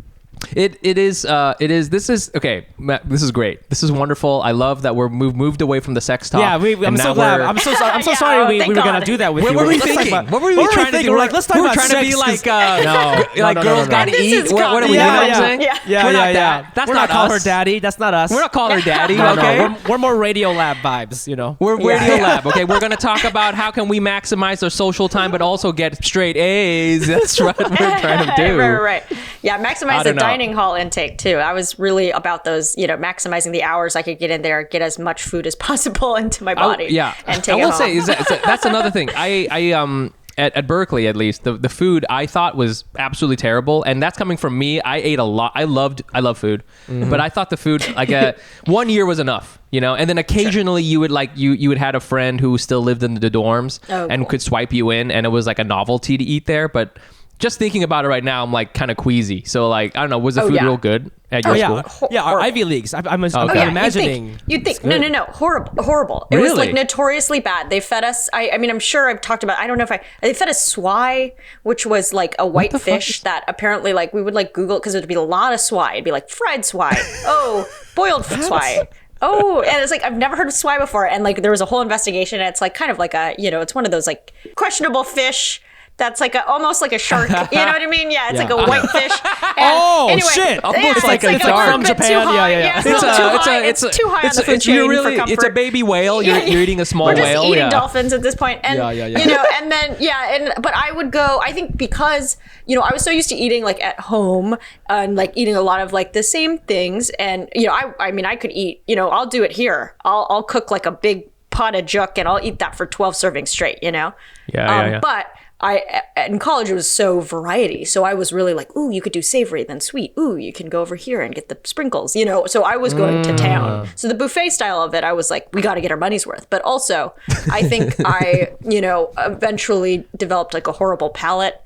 Speaker 2: It is. This is okay. Matt, this is great. This is wonderful. I love that we're moved away from the sex talk.
Speaker 1: Yeah, I'm so glad. I'm so sorry we were gonna do that with you.
Speaker 2: What were we thinking? What were we trying to do?
Speaker 1: Like, let's talk about
Speaker 2: trying
Speaker 1: sex.
Speaker 2: To be like,
Speaker 1: no,
Speaker 2: girls gotta eat. What are we? You know what I'm saying?
Speaker 1: Yeah.
Speaker 2: We're not that. That's
Speaker 1: we're
Speaker 2: not
Speaker 1: not call her
Speaker 2: us.
Speaker 1: daddy. That's not us.
Speaker 2: We're not calling her daddy.
Speaker 1: No,
Speaker 2: Okay,
Speaker 1: we're more Radio Lab vibes.
Speaker 2: We're Radio Lab. Okay, we're gonna talk about how can we maximize our social time, but also get straight A's. That's what we're trying to do.
Speaker 3: Right. Yeah, maximize the dining hall intake too. I was really about those, maximizing the hours I could get in there, get as much food as possible into my body. And take it home.
Speaker 2: I will say that's another thing. I at Berkeley, at least, the food I thought was absolutely terrible, and that's coming from me. I ate a lot. I love food, but I thought the food 1 year was enough, And then occasionally you would you would had a friend who still lived in the dorms and could swipe you in, and it was like a novelty to eat there, but. Just thinking about it right now, I'm like kind of queasy. So like, I don't know, was the food real good at your school?
Speaker 1: Our Ivy Leagues. I'm imagining.
Speaker 3: You'd think no, horrible. It was like notoriously bad. They fed us, I mean, I'm sure I've talked about, I don't know if they fed us swai, which was like a white fish that apparently like we would like Google it because it would be a lot of swai. It'd be like fried swai. Oh, boiled swai. Oh, and it's like I've never heard of swai before, and like there was a whole investigation. And it's like kind of like a it's one of those like questionable fish. That's like almost like a shark. You know what I mean? Yeah, it's like a white fish. And anyway,
Speaker 1: shit!
Speaker 2: Almost like a shark
Speaker 1: from Japan. Yeah.
Speaker 3: It's too high on the food chain for comfort.
Speaker 2: It's a baby whale. You're eating a small
Speaker 3: whale.
Speaker 2: whale.
Speaker 3: We're just eating dolphins at this point. And
Speaker 1: Yeah.
Speaker 3: and then but I would go. I think because I was so used to eating like at home and like eating a lot of like the same things, and I mean I could eat. I'll do it here. I'll cook like a big pot of juk and I'll eat that for 12 servings straight.
Speaker 2: Yeah.
Speaker 3: But in college, it was so variety. So I was really like, ooh, you could do savory, then sweet. Ooh, you can go over here and get the sprinkles, So I was going to town. So the buffet style of it, I was like, we got to get our money's worth. But also, I think I, eventually developed like a horrible palate.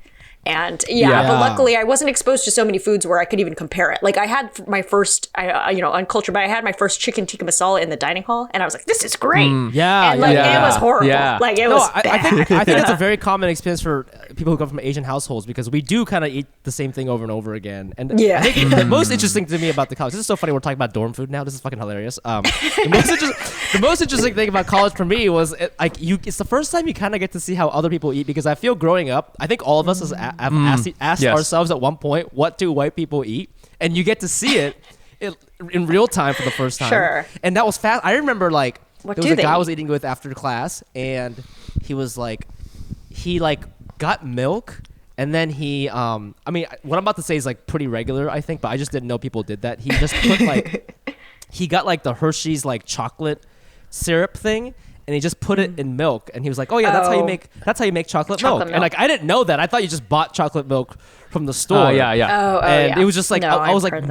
Speaker 3: And but luckily I wasn't exposed to so many foods where I could even compare it. Like I had my first, uncultured, but I had my first chicken tikka masala in the dining hall, and I was like, "This is great."
Speaker 1: And
Speaker 3: it was horrible.
Speaker 2: Yeah.
Speaker 3: Like it was bad.
Speaker 1: I think it's a very common experience for people who come from Asian households because we do kind of eat the same thing over and over again. And I think the most interesting to me about the college, this is so funny. We're talking about dorm food now. This is fucking hilarious. The most interesting thing about college for me was it's the first time you kind of get to see how other people eat, because I feel growing up, I think all of us have asked ourselves at one point, what do white people eat? And you get to see it in real time for the first time.
Speaker 3: Sure.
Speaker 1: And that was fast. I remember there was a guy I was eating with after class, and he was like, got milk, and then he, I mean, what I'm about to say is like pretty regular, I think, but I just didn't know people did that. He just put he got like the Hershey's like chocolate syrup thing, and he just put it in milk, and he was like, "Oh yeah, that's how you make chocolate milk." And like I didn't know that. I thought you just bought chocolate milk from the store. And it was just like I was like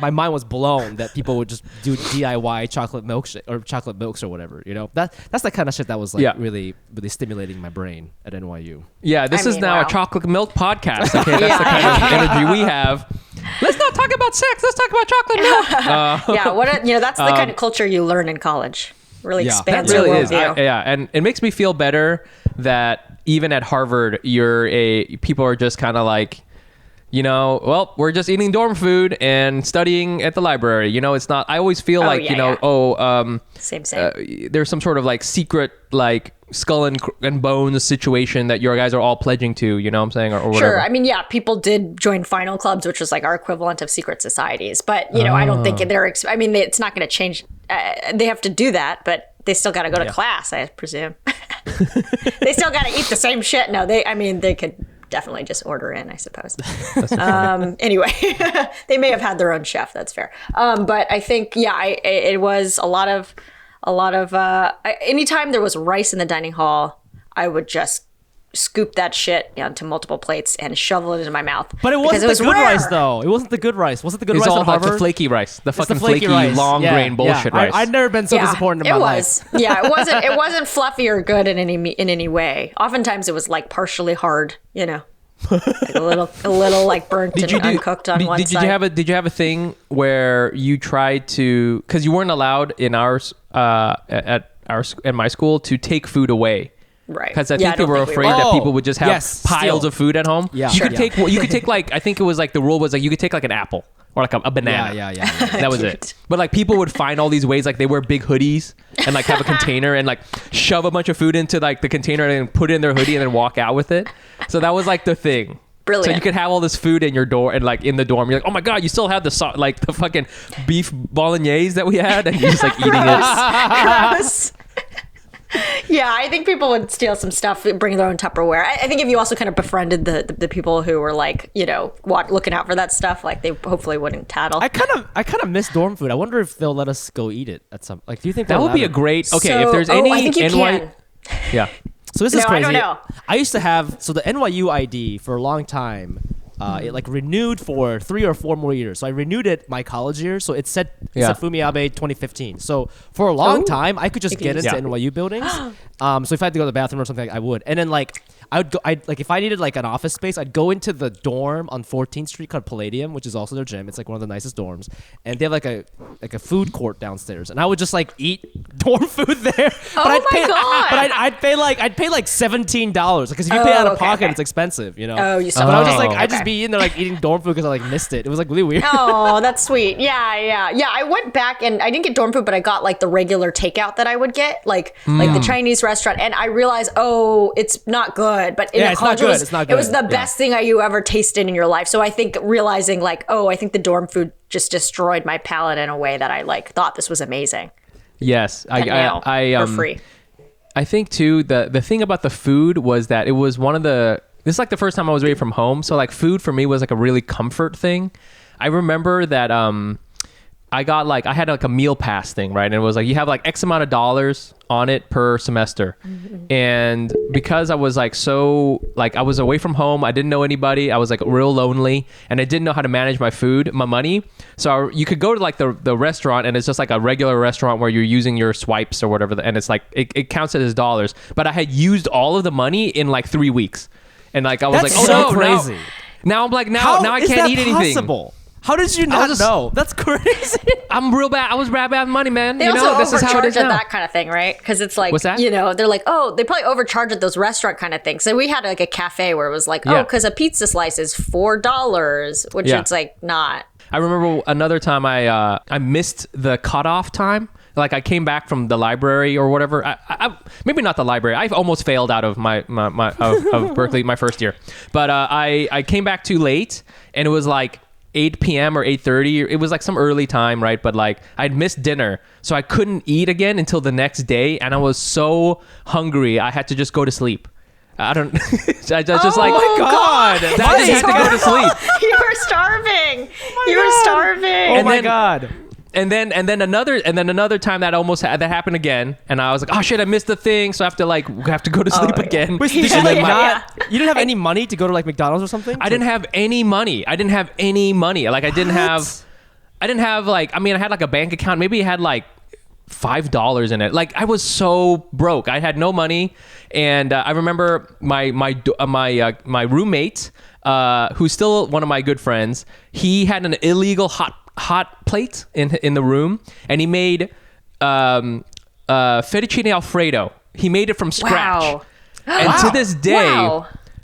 Speaker 1: my mind was blown that people would just do DIY chocolate milkshake or chocolate milks or whatever. That's the kind of shit that was like really really stimulating my brain at NYU.
Speaker 2: Yeah, this is now a chocolate milk podcast. Okay, that's the kind of energy we have. Let's not talk about sex. Let's talk about chocolate milk.
Speaker 3: That's the kind of culture you learn in college. Really expands your
Speaker 2: really
Speaker 3: worldview.
Speaker 2: And it makes me feel better that even at Harvard, people are just kind of like, well, we're just eating dorm food and studying at the library. It's not. I always feel
Speaker 3: same.
Speaker 2: There's some sort of like secret like skull and bones situation that your guys are all pledging to. You know what I'm saying, or whatever.
Speaker 3: Sure. I mean, people did join final clubs, which was like our equivalent of secret societies. But I don't think I mean, it's not going to change. They have to do that, but they still got to go to class, I presume. They still got to eat the same shit. No, they could definitely just order in, I suppose. Anyway, they may have had their own chef. That's fair. But I think, it was a lot of anytime there was rice in the dining hall, I would just scoop that shit onto multiple plates and shovel it into my mouth.
Speaker 1: But it wasn't the good rice, though. It wasn't the good rice. Was it the good rice at Harvard?
Speaker 2: It's all the flaky rice. The fucking
Speaker 1: flaky
Speaker 2: rice. Long grain bullshit rice.
Speaker 1: I've never been so disappointed in my life.
Speaker 3: It wasn't fluffy or good in any way. Oftentimes it was like partially hard, like a little like burnt and uncooked on one side.
Speaker 2: Did you have a thing where you tried to, because you weren't allowed in ours at my school to take food away?
Speaker 3: Right.
Speaker 2: Because I think they were afraid that people would just have piles of food at home.
Speaker 1: Yeah.
Speaker 2: You could take like, I think it was like the rule was like you could take like an apple or like a banana.
Speaker 1: Yeah.
Speaker 2: That was it. But like people would find all these ways, like they wear big hoodies and like have a container and like shove a bunch of food into like the container and then put it in their hoodie and then walk out with it. So that was like the thing.
Speaker 3: Brilliant.
Speaker 2: So you could have all this food in your door and like in the dorm. You're like, oh my God, you still have the fucking beef bolognese that we had, and you're just like eating it.
Speaker 3: Gross. Yeah, I think people would steal some stuff, bring their own Tupperware. I think if you also kind of befriended the people who were like, looking out for that stuff, like they hopefully wouldn't tattle.
Speaker 1: I kind of miss dorm food. I wonder if they'll let us go eat it at some. Like, do you think
Speaker 2: that would be a great? Okay, if there's any
Speaker 3: I think you can.
Speaker 2: Yeah.
Speaker 1: So this is crazy.
Speaker 3: I don't know.
Speaker 1: I used to have the NYU ID for a long time. It like renewed for 3 or 4 more years. So I renewed it my college year. So it said FUMI Abe 2015. So for a long time, I could just get into NYU buildings. So if I had to go to the bathroom or something, I would. And then like I would go. I'd like if I needed like an office space, I'd go into the dorm on 14th Street called Palladium, which is also their gym. It's like one of the nicest dorms, and they have like a food court downstairs, and I would just like eat dorm food there.
Speaker 3: Oh my God.
Speaker 1: But I'd pay like $17 because if you pay out of pocket, it's expensive, you know.
Speaker 3: Oh, you still.
Speaker 1: But I was just like, I'd
Speaker 3: okay.
Speaker 1: just be in there like eating dorm food because I like missed it. It was like really weird.
Speaker 3: Oh, that's sweet. Yeah. I went back and I didn't get dorm food, but I got like the regular takeout that I would get, like the Chinese restaurant, and I realized, oh, it's not good. But in college, it was the best thing you ever tasted in your life. So I think realizing like, oh, I think the dorm food just destroyed my palate in a way that I like thought this was amazing.
Speaker 2: Yes,
Speaker 3: I for free.
Speaker 2: I think too the thing about the food was that it was this is like the first time I was away from home, so like food for me was like a really comfort thing. I remember that I had like a meal pass thing, right? And it was like you have like X amount of dollars on it per semester. And because I was like I was away from home, I didn't know anybody, I was like real lonely, and I didn't know how to manage my money. So you could go to like the restaurant, and it's just like a regular restaurant where you're using your swipes or whatever, and it's like it counts it as dollars. But I had used all of the money in like 3 weeks, and like I was
Speaker 1: That's
Speaker 2: like, oh
Speaker 1: so
Speaker 2: no,
Speaker 1: crazy.
Speaker 2: Now I'm like now I can't eat anything.
Speaker 1: Possible? How did you not know? That's crazy.
Speaker 2: I'm real bad. I was bad with money, man.
Speaker 3: They also overcharge at that kind of thing, right? Because it's like,
Speaker 2: what's that?
Speaker 3: You know, they're like, oh, they probably overcharge at those restaurant kind of things. So we had like a cafe where it was like, oh, because a pizza slice is $4, which it's like not.
Speaker 2: I remember another time I missed the cutoff time. Like I came back from the library or whatever. I maybe not the library. I almost failed out of of Berkeley my first year. But I came back too late, and it was like 8 p.m. or 8:30. It was like some early time, right? But like I'd missed dinner, so I couldn't eat again until the next day, and I was so hungry I had to just go to sleep. I don't. I just like.
Speaker 3: Oh my God!
Speaker 2: I just had to go to sleep.
Speaker 3: You were starving. You were starving.
Speaker 1: Oh my God!
Speaker 2: And then another time that happened again, and I was like, oh shit, I missed the thing, so I have to go to sleep again.
Speaker 1: Wait, so you didn't have any money to go to like McDonald's or something?
Speaker 2: I didn't have any money. Like I didn't have like, I mean, I had like a bank account. Maybe I had like $5 in it. Like I was so broke. I had no money, and I remember my roommate, who's still one of my good friends. He had an illegal hot plate in the room, and he made fettuccine alfredo. He made it from scratch.
Speaker 3: Wow.
Speaker 2: And to this day,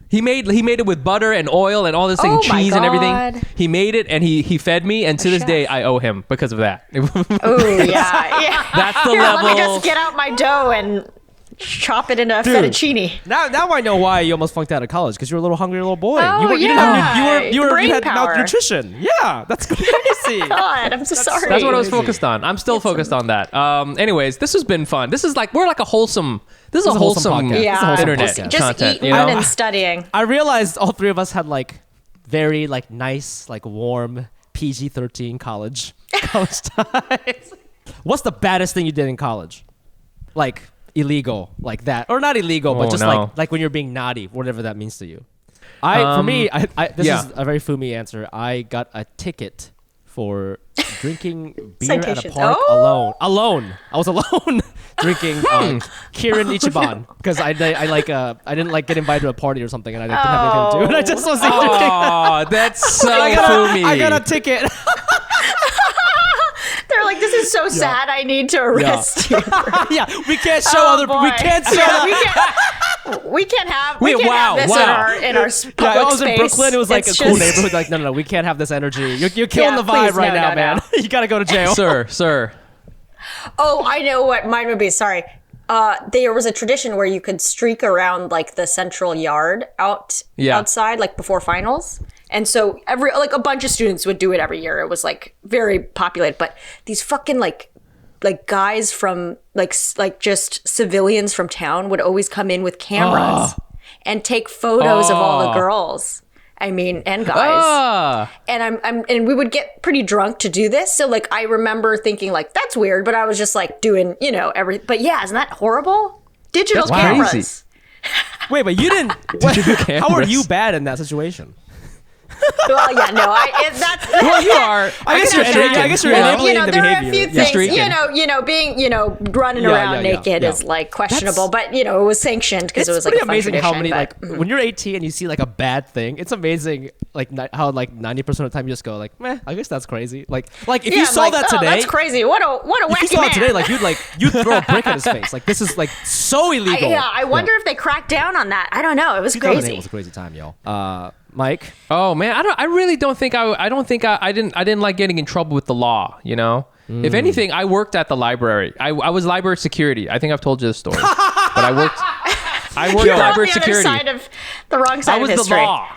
Speaker 2: he made it with butter and oil and all this thing, cheese and everything. He made it, and he fed me, and to this day I owe him because of that.
Speaker 3: Oh yeah.
Speaker 2: That's the
Speaker 3: Here,
Speaker 2: level.
Speaker 3: let me just get out my dough and chop it into fettuccine.
Speaker 1: Now I know why you almost flunked out of college, because you were a little hungry little boy.
Speaker 3: Oh,
Speaker 1: you had
Speaker 3: power.
Speaker 1: malnutrition. Yeah, that's crazy.
Speaker 3: God, I'm so sorry.
Speaker 2: That's what I was focused on. I'm still focused on that. Anyways, this has been fun. This is like we're like a wholesome. This is a wholesome
Speaker 1: podcast.
Speaker 3: Yeah,
Speaker 2: internet
Speaker 3: just
Speaker 2: content.
Speaker 3: eating
Speaker 2: You know?
Speaker 3: and studying.
Speaker 1: I realized all three of us had like very like nice, like warm PG-13 college times. What's the baddest thing you did in college? Like illegal, like that, or not illegal, but just like when you're being naughty, whatever that means to you. For me, this is a very FUMI answer. I got a ticket for drinking beer at a park alone. I was alone drinking Kirin Ichiban because I didn't like get invited to a party or something, and I didn't have anything to do, and I just was drinking.
Speaker 2: Oh, that's so FUMI.
Speaker 1: I got a ticket.
Speaker 3: They're like, this is so sad. I need to arrest you.
Speaker 1: Yeah, we can't show We can't show.
Speaker 3: We can't have this in our public space.
Speaker 1: I was in Brooklyn. It was like a cool neighborhood. Like, no, we can't have this energy. You're killing the vibe right now, man. You gotta go to jail,
Speaker 2: sir.
Speaker 3: Oh, I know what mine would be. Sorry. There was a tradition where you could streak around like the central yard outside, like before finals. And so a bunch of students would do it every year. It was like very populated, but these fucking like guys from like just civilians from town would always come in with cameras and take photos of all the girls. I mean, and guys. And we would get pretty drunk to do this. So like I remember thinking like that's weird, but I was just like doing, everything. But yeah, isn't that horrible? Digital cameras.
Speaker 2: Crazy.
Speaker 1: Wait, but you didn't. How are you bad in that situation?
Speaker 3: Well, yeah, no, that's.
Speaker 2: Well, you are.
Speaker 1: I guess you're enabling the
Speaker 3: there are a
Speaker 1: behavior.
Speaker 3: few things, being, running around naked is like questionable, but it was sanctioned because it was like a fun
Speaker 1: amazing how many
Speaker 3: tradition,
Speaker 1: when you're 18 and you see like a bad thing, it's amazing like how like 90% of the time you just go like, meh, I guess that's crazy. Like if you saw that today,
Speaker 3: that's crazy. What a
Speaker 1: if you
Speaker 3: wacky
Speaker 1: saw
Speaker 3: man.
Speaker 1: it today, you'd throw a brick at his face. Like this is like so illegal.
Speaker 3: I wonder if they cracked down on that. I don't know. It was
Speaker 1: 2008
Speaker 3: crazy.
Speaker 1: was a crazy time, yo. Mike.
Speaker 2: Oh man, I really don't think I didn't like getting in trouble with the law, If anything, I worked at the library. I was library security. I think I've told you this story. But I worked
Speaker 3: You're on
Speaker 2: library
Speaker 3: the
Speaker 2: security.
Speaker 3: Other side of the wrong side
Speaker 2: I was
Speaker 3: of history.
Speaker 2: the law.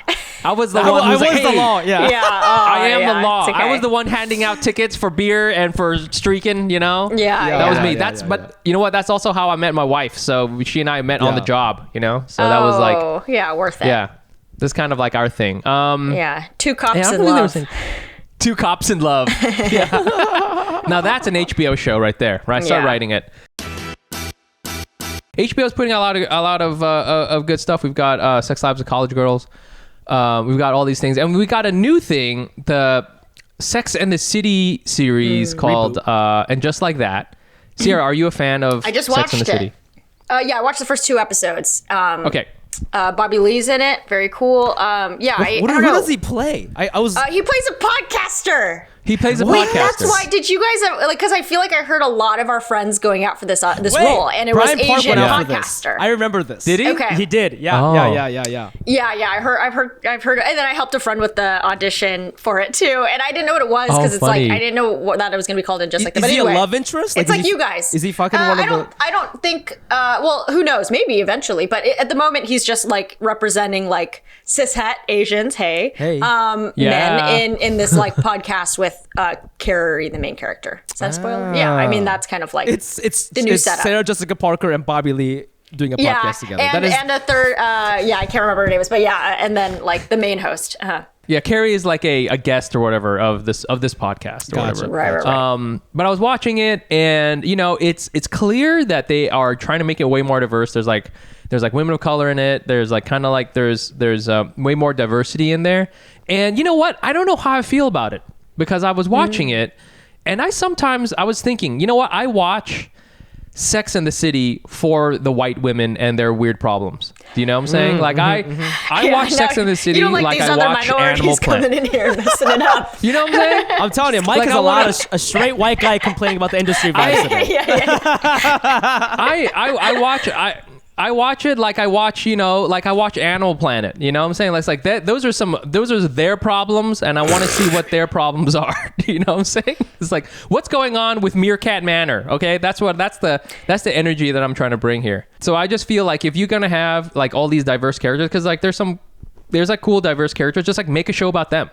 Speaker 2: I was the one who was like,
Speaker 1: the
Speaker 2: hey,
Speaker 1: law, yeah.
Speaker 3: Yeah,
Speaker 2: I am the law.
Speaker 3: it's okay.
Speaker 2: I was the one handing out tickets for beer and for streaking,
Speaker 3: Yeah,
Speaker 2: That was me.
Speaker 1: yeah,
Speaker 2: But you know what? That's also how I met my wife. So she and I met on the job, So that was like,
Speaker 3: yeah, worth it.
Speaker 2: yeah, this is kind of like our thing.
Speaker 3: Yeah, two cops
Speaker 2: Yeah, I
Speaker 3: in
Speaker 2: don't think there
Speaker 3: love.
Speaker 2: was Two Cops in Love. Yeah. Now that's an HBO show right there. Right, start
Speaker 3: Yeah.
Speaker 2: writing it. HBO's putting out a lot of good stuff. We've got Sex Lives of College Girls. We've got all these things, and we got a new thing, the Sex and the City series called And Just Like That. Sierra, are you a fan of
Speaker 3: I just
Speaker 2: Sex
Speaker 3: watched
Speaker 2: and the City?
Speaker 3: Yeah, I watched the first 2 episodes.
Speaker 2: Okay.
Speaker 3: Bobby Lee's in it. Very cool. I
Speaker 1: Who
Speaker 3: don't know.
Speaker 1: does he play? I was.
Speaker 3: He plays a podcaster.
Speaker 2: He plays a
Speaker 3: Wait,
Speaker 2: podcaster.
Speaker 3: that's why. Did you guys because I feel like I heard a lot of our friends going out for this
Speaker 1: Wait,
Speaker 3: role, and it
Speaker 1: Brian
Speaker 3: was
Speaker 1: Park
Speaker 3: Asian
Speaker 1: went out for this.
Speaker 3: podcaster.
Speaker 1: I remember this.
Speaker 2: Did he?
Speaker 3: Okay.
Speaker 1: He did. Yeah.
Speaker 2: Oh.
Speaker 1: Yeah.
Speaker 3: Yeah. I've heard, and then I helped a friend with the audition for it too, and I didn't know what it was because it's
Speaker 2: funny.
Speaker 3: like I didn't know that it was going to be called. And just like that.
Speaker 1: Is
Speaker 3: But
Speaker 1: he
Speaker 3: anyway,
Speaker 1: a love interest?
Speaker 3: It's
Speaker 1: is
Speaker 3: like
Speaker 1: he-
Speaker 3: you guys.
Speaker 1: Is he fucking one of the?
Speaker 3: I don't think. Well, who knows? Maybe eventually, but at the moment, he's just like representing like cishet Asians. Hey.
Speaker 2: Yeah.
Speaker 3: Men in this like podcast with Carrie, the main character. Is that a spoiler? Yeah. I mean, that's kind of like
Speaker 1: It's
Speaker 3: the new
Speaker 1: it's
Speaker 3: setup.
Speaker 1: Sarah Jessica Parker and Bobby Lee doing a podcast together.
Speaker 3: And a third. I can't remember her name, but yeah, and then like the main host.
Speaker 2: Yeah, Carrie is like a guest or whatever of this podcast or
Speaker 1: Gotcha.
Speaker 2: whatever.
Speaker 3: Right.
Speaker 2: But I was watching it, and it's clear that they are trying to make it way more diverse. There's like women of color in it. There's like kind of like there's way more diversity in there. And you know what? I don't know how I feel about it because I was watching it, and I was thinking, you know what? I watch Sex and the City for the white women and their weird problems. Do you know what I'm saying? Like I watch Sex and the City
Speaker 3: you don't
Speaker 2: like
Speaker 3: these
Speaker 2: I
Speaker 3: other
Speaker 2: watch
Speaker 3: minorities
Speaker 2: Animal
Speaker 3: coming
Speaker 2: Planet.
Speaker 3: in here messing it up.
Speaker 2: You know what I'm saying?
Speaker 1: I'm telling you, Mike
Speaker 2: Like,
Speaker 1: is a straight white guy complaining about the industry vice today.
Speaker 2: I watch it like I watch, I watch Animal Planet. You know what I'm saying? It's like that. Those are their problems, and I want to see what their problems are. You know what I'm saying? It's like, what's going on with Meerkat Manor? Okay, that's the energy that I'm trying to bring here. So I just feel like if you're gonna have like all these diverse characters, because like there's like cool diverse characters, just like make a show about them.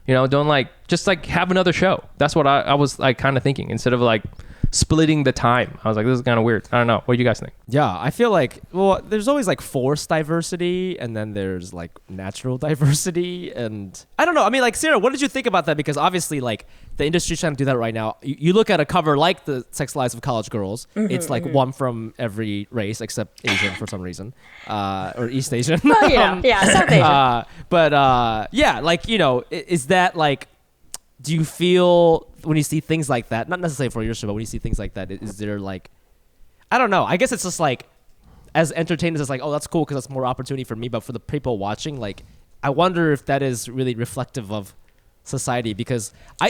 Speaker 2: Don't like just like have another show. That's what I was like kind of thinking instead of like splitting the time. I was like, this is kind of weird. I don't know. What do you guys think?
Speaker 1: Yeah, I feel like, well, there's always like forced diversity and then there's like natural diversity. And I don't know. I mean, like, Sarah, what did you think about that? Because obviously, like, the industry's trying to do that right now. You look at a cover like the Sex Lives of College Girls. It's like one from every race except Asian for some reason, or East Asian.
Speaker 3: Well, South Asian.
Speaker 1: Yeah, like, is that like, do you feel when you see things like that, not necessarily for your show, but when you see things like that, is there like, I don't know. I guess it's just like, as entertainers, it's like, oh, that's cool because that's more opportunity for me. But for the people watching, like, I wonder if that is really reflective of society because I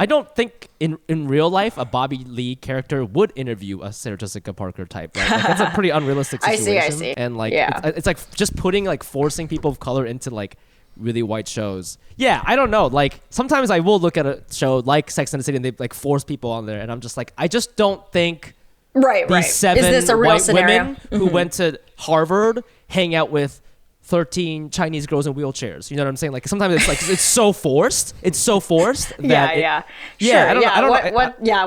Speaker 1: don't think in real life a Bobby Lee character would interview a Sarah Jessica Parker type. Right? Like, that's a pretty unrealistic situation.
Speaker 3: I see.
Speaker 1: And like,
Speaker 3: Yeah.
Speaker 1: it's like just putting like forcing people of color into like really white shows. Yeah, I don't know. Like sometimes I will look at a show like Sex and the City and they like force people on there and I'm just like, I just don't think these 7
Speaker 3: Is this a real
Speaker 1: white
Speaker 3: scenario?
Speaker 1: women who went to Harvard hang out with 13 Chinese girls in wheelchairs. You know what I'm saying? Like sometimes it's like it's so forced. It's so forced. That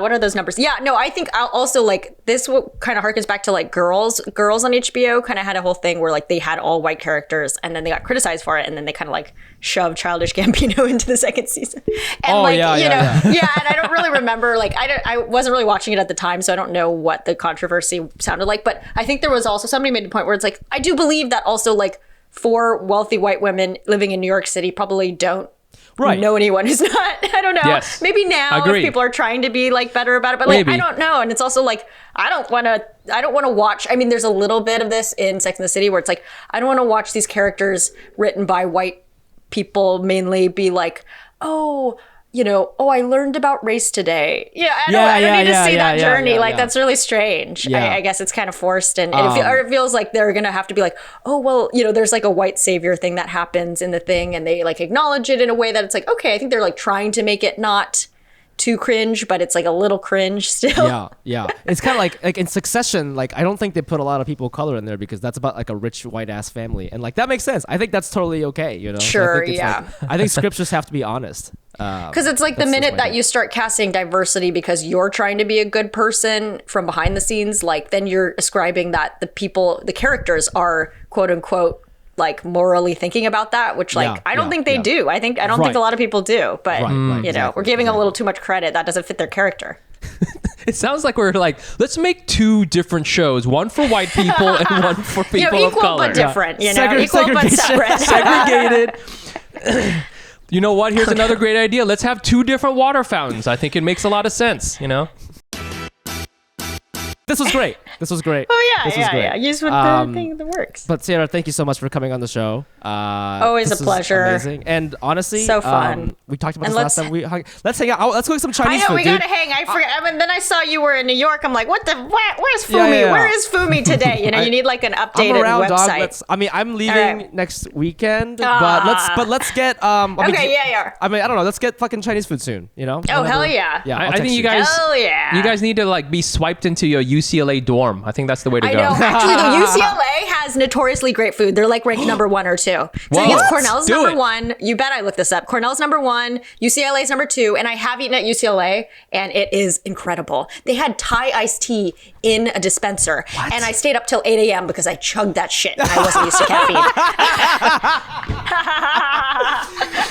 Speaker 3: What are those numbers? Yeah, no, I think I'll also like this kind of harkens back to like girls on HBO kind of had a whole thing where like they had all white characters and then they got criticized for it and then they kind of like shoved Childish Gambino into the second season. And and I don't really remember like I wasn't really watching it at the time so I don't know what the controversy sounded like, but I think there was also somebody made a point where it's like I do believe that also like 4 wealthy white women living in New York City probably don't
Speaker 1: Right.
Speaker 3: know anyone who's not. I don't know.
Speaker 2: Yes.
Speaker 3: Maybe now
Speaker 2: Agreed.
Speaker 3: if people are trying to be like better about it, but like
Speaker 2: Maybe.
Speaker 3: I don't know. And it's also like I don't want to watch. I mean, there's a little bit of this in Sex and the City where it's like I don't want to watch these characters written by white people mainly be like, oh, I learned about race today. Yeah, I don't need to see that journey. That's really strange.
Speaker 1: Yeah.
Speaker 3: I guess it's kind of forced, and it feels like they're gonna have to be like, oh well, there's like a white savior thing that happens in the thing, and they like acknowledge it in a way that it's like, okay, I think they're like trying to make it not too cringe, but it's like a little cringe still.
Speaker 1: Yeah. It's kind of like in Succession, like I don't think they put a lot of people of color in there because that's about like a rich white ass family, and like that makes sense. I think that's totally okay.
Speaker 3: Sure,
Speaker 1: So I think
Speaker 3: yeah.
Speaker 1: I think scripts just have to be honest.
Speaker 3: Because it's like the minute that you start casting diversity because you're trying to be a good person from behind the scenes, like then you're ascribing that the characters are quote unquote like morally thinking about that, which like I don't think they do. I don't think a lot of people do, but we're giving a little too much credit that doesn't fit their character.
Speaker 2: It sounds like we're like, let's make 2 different shows, one for white people and one for people of
Speaker 3: equal
Speaker 2: color.
Speaker 3: but different. Equal but separate.
Speaker 2: Segregated. You know what? Here's another great idea. Let's have 2 different water fountains. I think it makes a lot of sense,
Speaker 1: This was great.
Speaker 3: Oh yeah,
Speaker 1: This was great.
Speaker 3: Use with the thing that works.
Speaker 1: But Sierra, thank you so much for coming on the show.
Speaker 3: Always
Speaker 1: this
Speaker 3: a
Speaker 1: is
Speaker 3: pleasure.
Speaker 1: Amazing. And honestly,
Speaker 3: So fun.
Speaker 1: We talked about
Speaker 3: And
Speaker 1: this last time. Let's hang out. Let's go get some Chinese
Speaker 3: I know
Speaker 1: food,
Speaker 3: we
Speaker 1: dude.
Speaker 3: gotta hang. I forgot. I mean, then I saw you were in New York. I'm like, where's FUMI?
Speaker 1: Yeah.
Speaker 3: Where is FUMI today? You need like an updated
Speaker 1: I'm around,
Speaker 3: website.
Speaker 1: dog. I'm leaving
Speaker 3: right.
Speaker 1: next weekend, but let's get
Speaker 3: yeah.
Speaker 1: I mean, I don't know. Let's get fucking Chinese food soon.
Speaker 3: Oh hell yeah.
Speaker 1: Yeah,
Speaker 2: I think you guys,
Speaker 3: Hell yeah.
Speaker 2: you guys need to like be swiped into your UCLA dorm. I think that's the way to
Speaker 3: I
Speaker 2: go.
Speaker 3: know. Actually, though, UCLA has notoriously great food. They're like ranked number 1 or 2. So I think it's Cornell's
Speaker 2: Do
Speaker 3: number
Speaker 2: it.
Speaker 3: 1. You bet I looked this up. Cornell's number 1, UCLA's number 2, and I have eaten at UCLA, and it is incredible. They had Thai iced tea in a dispenser, and I stayed up till 8 a.m. because I chugged that shit, and I wasn't used to caffeine.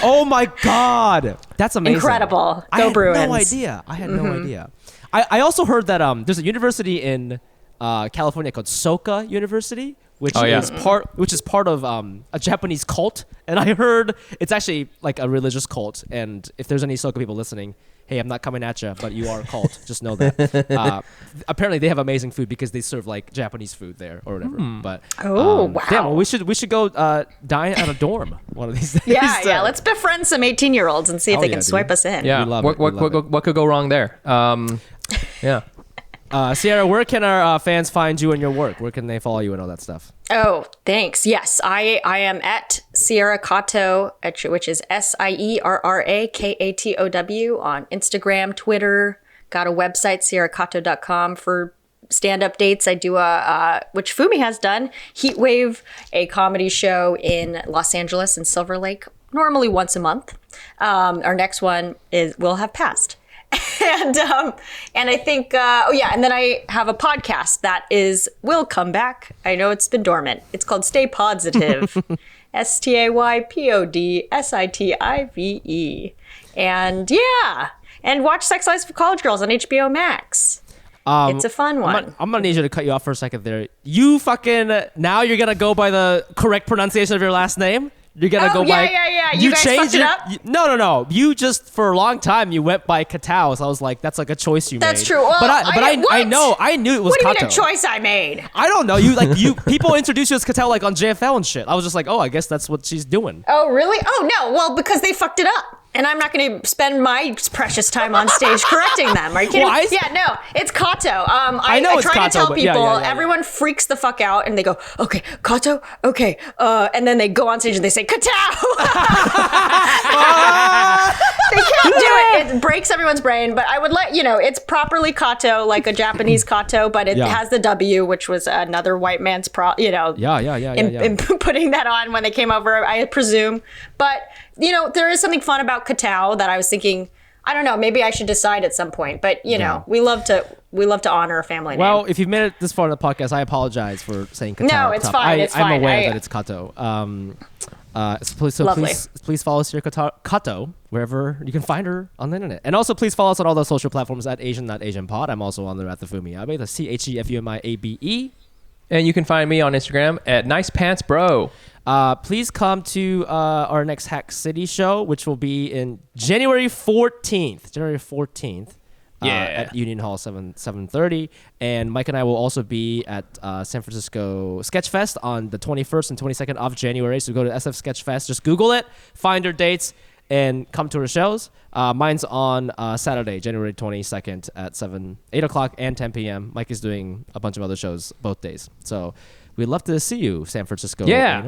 Speaker 1: Oh my god, that's amazing!
Speaker 3: Incredible.
Speaker 1: I
Speaker 3: Go
Speaker 1: had
Speaker 3: Bruins.
Speaker 1: no idea. I had no idea. I also heard that there's a university in California called Soka University, which is part of a Japanese cult, and I heard it's actually like a religious cult. And if there's any Soka people listening, hey, I'm not coming at you, but you are a cult. Just know that. Apparently, they have amazing food because they serve like Japanese food there or whatever. But
Speaker 3: wow.
Speaker 1: damn, well, we should go dine at a dorm one of these days.
Speaker 3: Yeah. Let's befriend some 18-year-olds and see if they can swipe us in.
Speaker 2: Yeah.
Speaker 1: We love it.
Speaker 2: What could go wrong there? Yeah.
Speaker 1: Sierra, where can our fans find you and your work? Where can they follow you and all that stuff?
Speaker 3: Oh, thanks. Yes, I am at Sierra Katow, which is SIERRAKATOW on Instagram, Twitter. Got a website, sierrakatow.com for stand-up dates. I do which FUMI has done, Heatwave, a comedy show in Los Angeles in Silver Lake, normally once a month. Our next one will have passed. And I think and then I have a podcast that will come back. I know it's been dormant. It's called Stay Positive. STAYPODSITIVE. And and watch Sex Lives of College Girls on HBO Max. It's a fun one.
Speaker 1: I'm gonna need you to cut you off for a second there. You now you're gonna go by the correct pronunciation of your last name? You're gonna go by.
Speaker 3: Yeah. You guys fucked it up?
Speaker 1: No. You just for a long time you went by Katow, so I was like, that's like a choice you made.
Speaker 3: That's true. Well,
Speaker 1: I knew it was
Speaker 3: What do you
Speaker 1: Katow.
Speaker 3: mean a choice I made?
Speaker 1: I don't know. People introduced you as Katow like on JFL and shit. I was just like, oh, I guess that's what she's doing.
Speaker 3: Oh, really? Oh, no. Well, because they fucked it up. And I'm not going to spend my precious time on stage correcting them. Are you kidding?
Speaker 1: Well,
Speaker 3: no, it's Katow.
Speaker 1: I know
Speaker 3: I
Speaker 1: it's
Speaker 3: try
Speaker 1: Katow,
Speaker 3: to tell
Speaker 1: but
Speaker 3: people,
Speaker 1: yeah.
Speaker 3: everyone freaks the fuck out and they go, okay, Katow, okay. And then they go on stage and they say, Katow. They can't do it. It breaks everyone's brain. But I would it's properly Katow, like a Japanese Katow, but it has the W, which was another white man's in putting that on when they came over, I presume. But there is something fun about Katow that I was thinking, I don't know, maybe I should decide at some point. But we love to honor a family name.
Speaker 1: Well, if you've made it this far in the podcast, I apologize for saying Katow.
Speaker 3: No, it's fine. It's fine.
Speaker 1: I'm aware that it's Katow. Please follow us here, Katow, wherever you can find her on the internet. And also please follow us on all those social platforms at Asian.AsianPod. I'm also on there at the FUMI Abe, the CHEFUMIABE.
Speaker 2: And you can find me on Instagram at Nice Pants Bro.
Speaker 1: Please come to our next Hack City show, which will be in January 14th. At Union Hall 7:30, and Mike and I will also be at San Francisco SKETCHFEST on the 21st and 22nd of January. So go to SF SKETCHFEST, just Google it, find our dates, and come to our shows. Mine's on Saturday, January 22nd at 8 o'clock and 10 p.m. Mike is doing a bunch of other shows both days. So we'd love to see you, San Francisco.
Speaker 2: Yeah.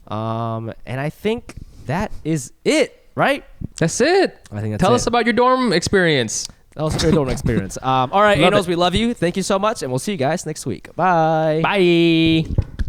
Speaker 1: And I think that is it, right?
Speaker 2: That's it.
Speaker 1: I think that's
Speaker 2: Tell
Speaker 1: it.
Speaker 2: us about your dorm experience.
Speaker 1: That was a great dorm experience. All right,
Speaker 2: Love
Speaker 1: Anos,
Speaker 2: it.
Speaker 1: we love you. Thank you so much, and we'll see you guys next week. Bye.
Speaker 2: Bye.